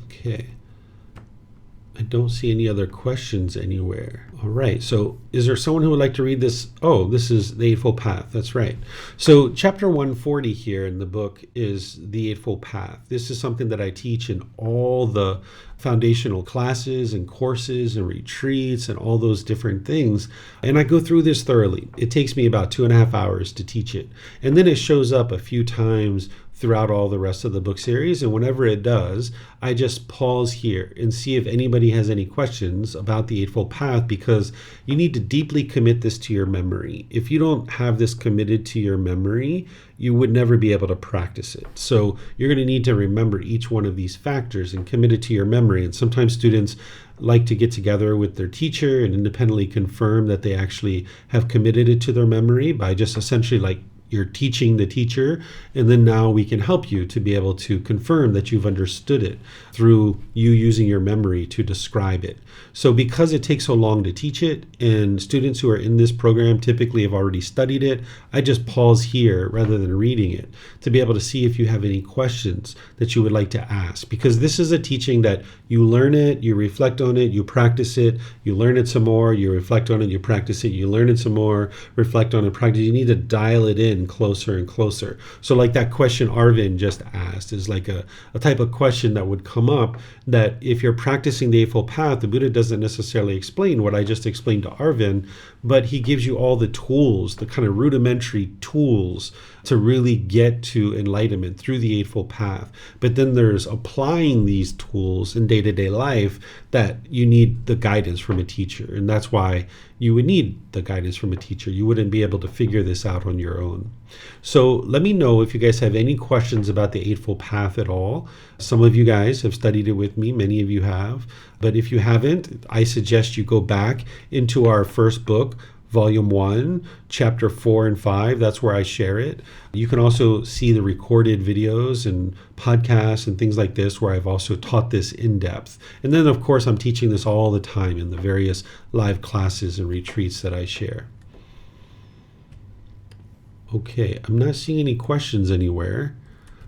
S2: Okay. I don't see any other questions anywhere. All right. So is there someone who would like to read this? Oh, this is the Eightfold Path. That's right. So chapter 140 here in the book is the Eightfold Path. This is something that I teach in all the foundational classes and courses and retreats and all those different things. And I go through this thoroughly. It takes me about 2.5 hours to teach it. And then it shows up a few times throughout all the rest of the book series. And whenever it does, I just pause here and see if anybody has any questions about the Eightfold Path, because you need to deeply commit this to your memory. If you don't have this committed to your memory, you would never be able to practice it. So you're going to need to remember each one of these factors and commit it to your memory. And sometimes students like to get together with their teacher and independently confirm that they actually have committed it to their memory by just essentially like you're teaching the teacher, and then now we can help you to be able to confirm that you've understood it through you using your memory to describe it. So because it takes so long to teach it, and students who are in this program typically have already studied it, I just pause here rather than reading it to be able to see if you have any questions that you would like to ask. Because this is a teaching that you learn it, you reflect on it, you practice it, you learn it some more, you reflect on it, you practice it, you learn it some more, reflect on it, practice. You need to dial it in closer and closer. So like that question Arvind just asked is like a type of question that would come up that if you're practicing the Eightfold Path, the Buddha doesn't necessarily explain what I just explained to Arvind, but he gives you all the tools, the kind of rudimentary tools to really get to enlightenment through the Eightfold Path. But then there's applying these tools in day-to-day life that you need the guidance from a teacher. And that's why you would need the guidance from a teacher. You wouldn't be able to figure this out on your own. So let me know if you guys have any questions about the Eightfold Path at all. Some of you guys have studied it with me, many of you have. But if you haven't, I suggest you go back into our first book, Volume 1, Chapter 4 and 5. That's where I share it. You can also see the recorded videos and podcasts and things like this where I've also taught this in depth. And then, of course, I'm teaching this all the time in the various live classes and retreats that I share. Okay, I'm not seeing any questions anywhere.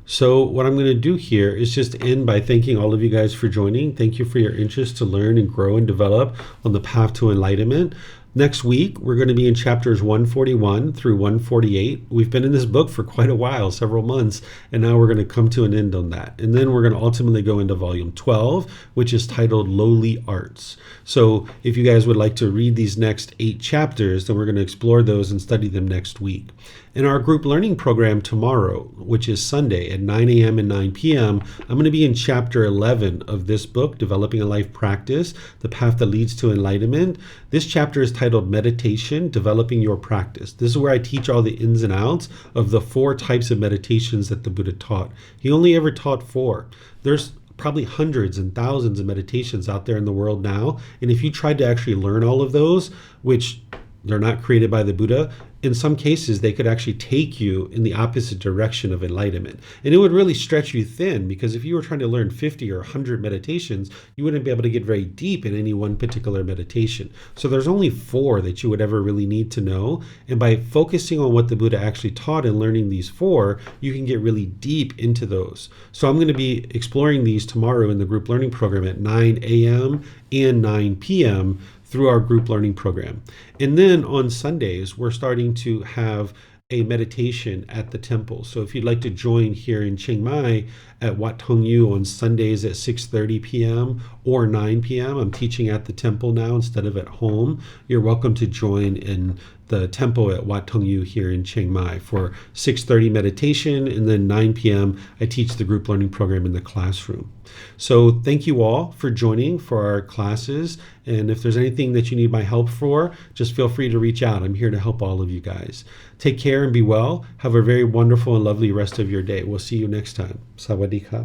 S2: So what I'm going to do here is just end by thanking all of you guys for joining. Thank you for your interest to learn and grow and develop on the path to enlightenment. Next week, we're going to be in chapters 141 through 148. We've been in this book for quite a while, several months, and now we're going to come to an end on that. And then we're going to ultimately go into volume 12, which is titled Lowly Arts. So if you guys would like to read these next 8 chapters, then we're going to explore those and study them next week. In our group learning program tomorrow, which is Sunday at 9 a.m. and 9 p.m., I'm going to be in chapter 11 of this book, Developing a Life Practice, The Path That Leads to Enlightenment. This chapter is titled Meditation, Developing Your Practice. This is where I teach all the ins and outs of the 4 types of meditations that the Buddha taught. He only ever taught 4. There's probably hundreds and thousands of meditations out there in the world now. And if you tried to actually learn all of those, which they're not created by the Buddha, in some cases, they could actually take you in the opposite direction of enlightenment. And it would really stretch you thin, because if you were trying to learn 50 or 100 meditations, you wouldn't be able to get very deep in any one particular meditation. So there's only 4 that you would ever really need to know. And by focusing on what the Buddha actually taught and learning these 4, you can get really deep into those. So I'm going to be exploring these tomorrow in the group learning program at 9 a.m. and 9 p.m. through our group learning program. And then on Sundays, we're starting to have a meditation at the temple. So if you'd like to join here in Chiang Mai at Wat Thong Yu on Sundays at 6:30 p.m. or 9 p.m., I'm teaching at the temple now instead of at home. You're welcome to join in the temple at Wat Thong Yu here in Chiang Mai for 6:30 meditation, and then 9 p.m. I teach the group learning program in the classroom. So thank you all for joining for our classes, and if there's anything that you need my help for, just feel free to reach out. I'm here to help all of you guys. Take care and be well. Have a very wonderful and lovely rest of your day. We'll see you next time. Sawadee ka.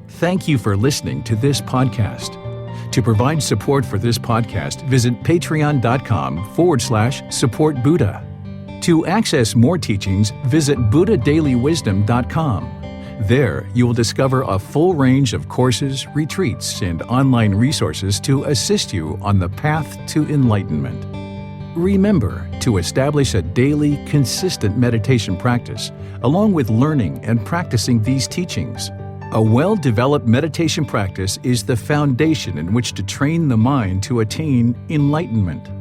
S1: Thank you for listening to this podcast. To provide support for this podcast, visit patreon.com/support Buddha. To access more teachings, visit buddhadailywisdom.com. There, you will discover a full range of courses, retreats, and online resources to assist you on the path to enlightenment. Remember to establish a daily, consistent meditation practice, along with learning and practicing these teachings. A well-developed meditation practice is the foundation in which to train the mind to attain enlightenment.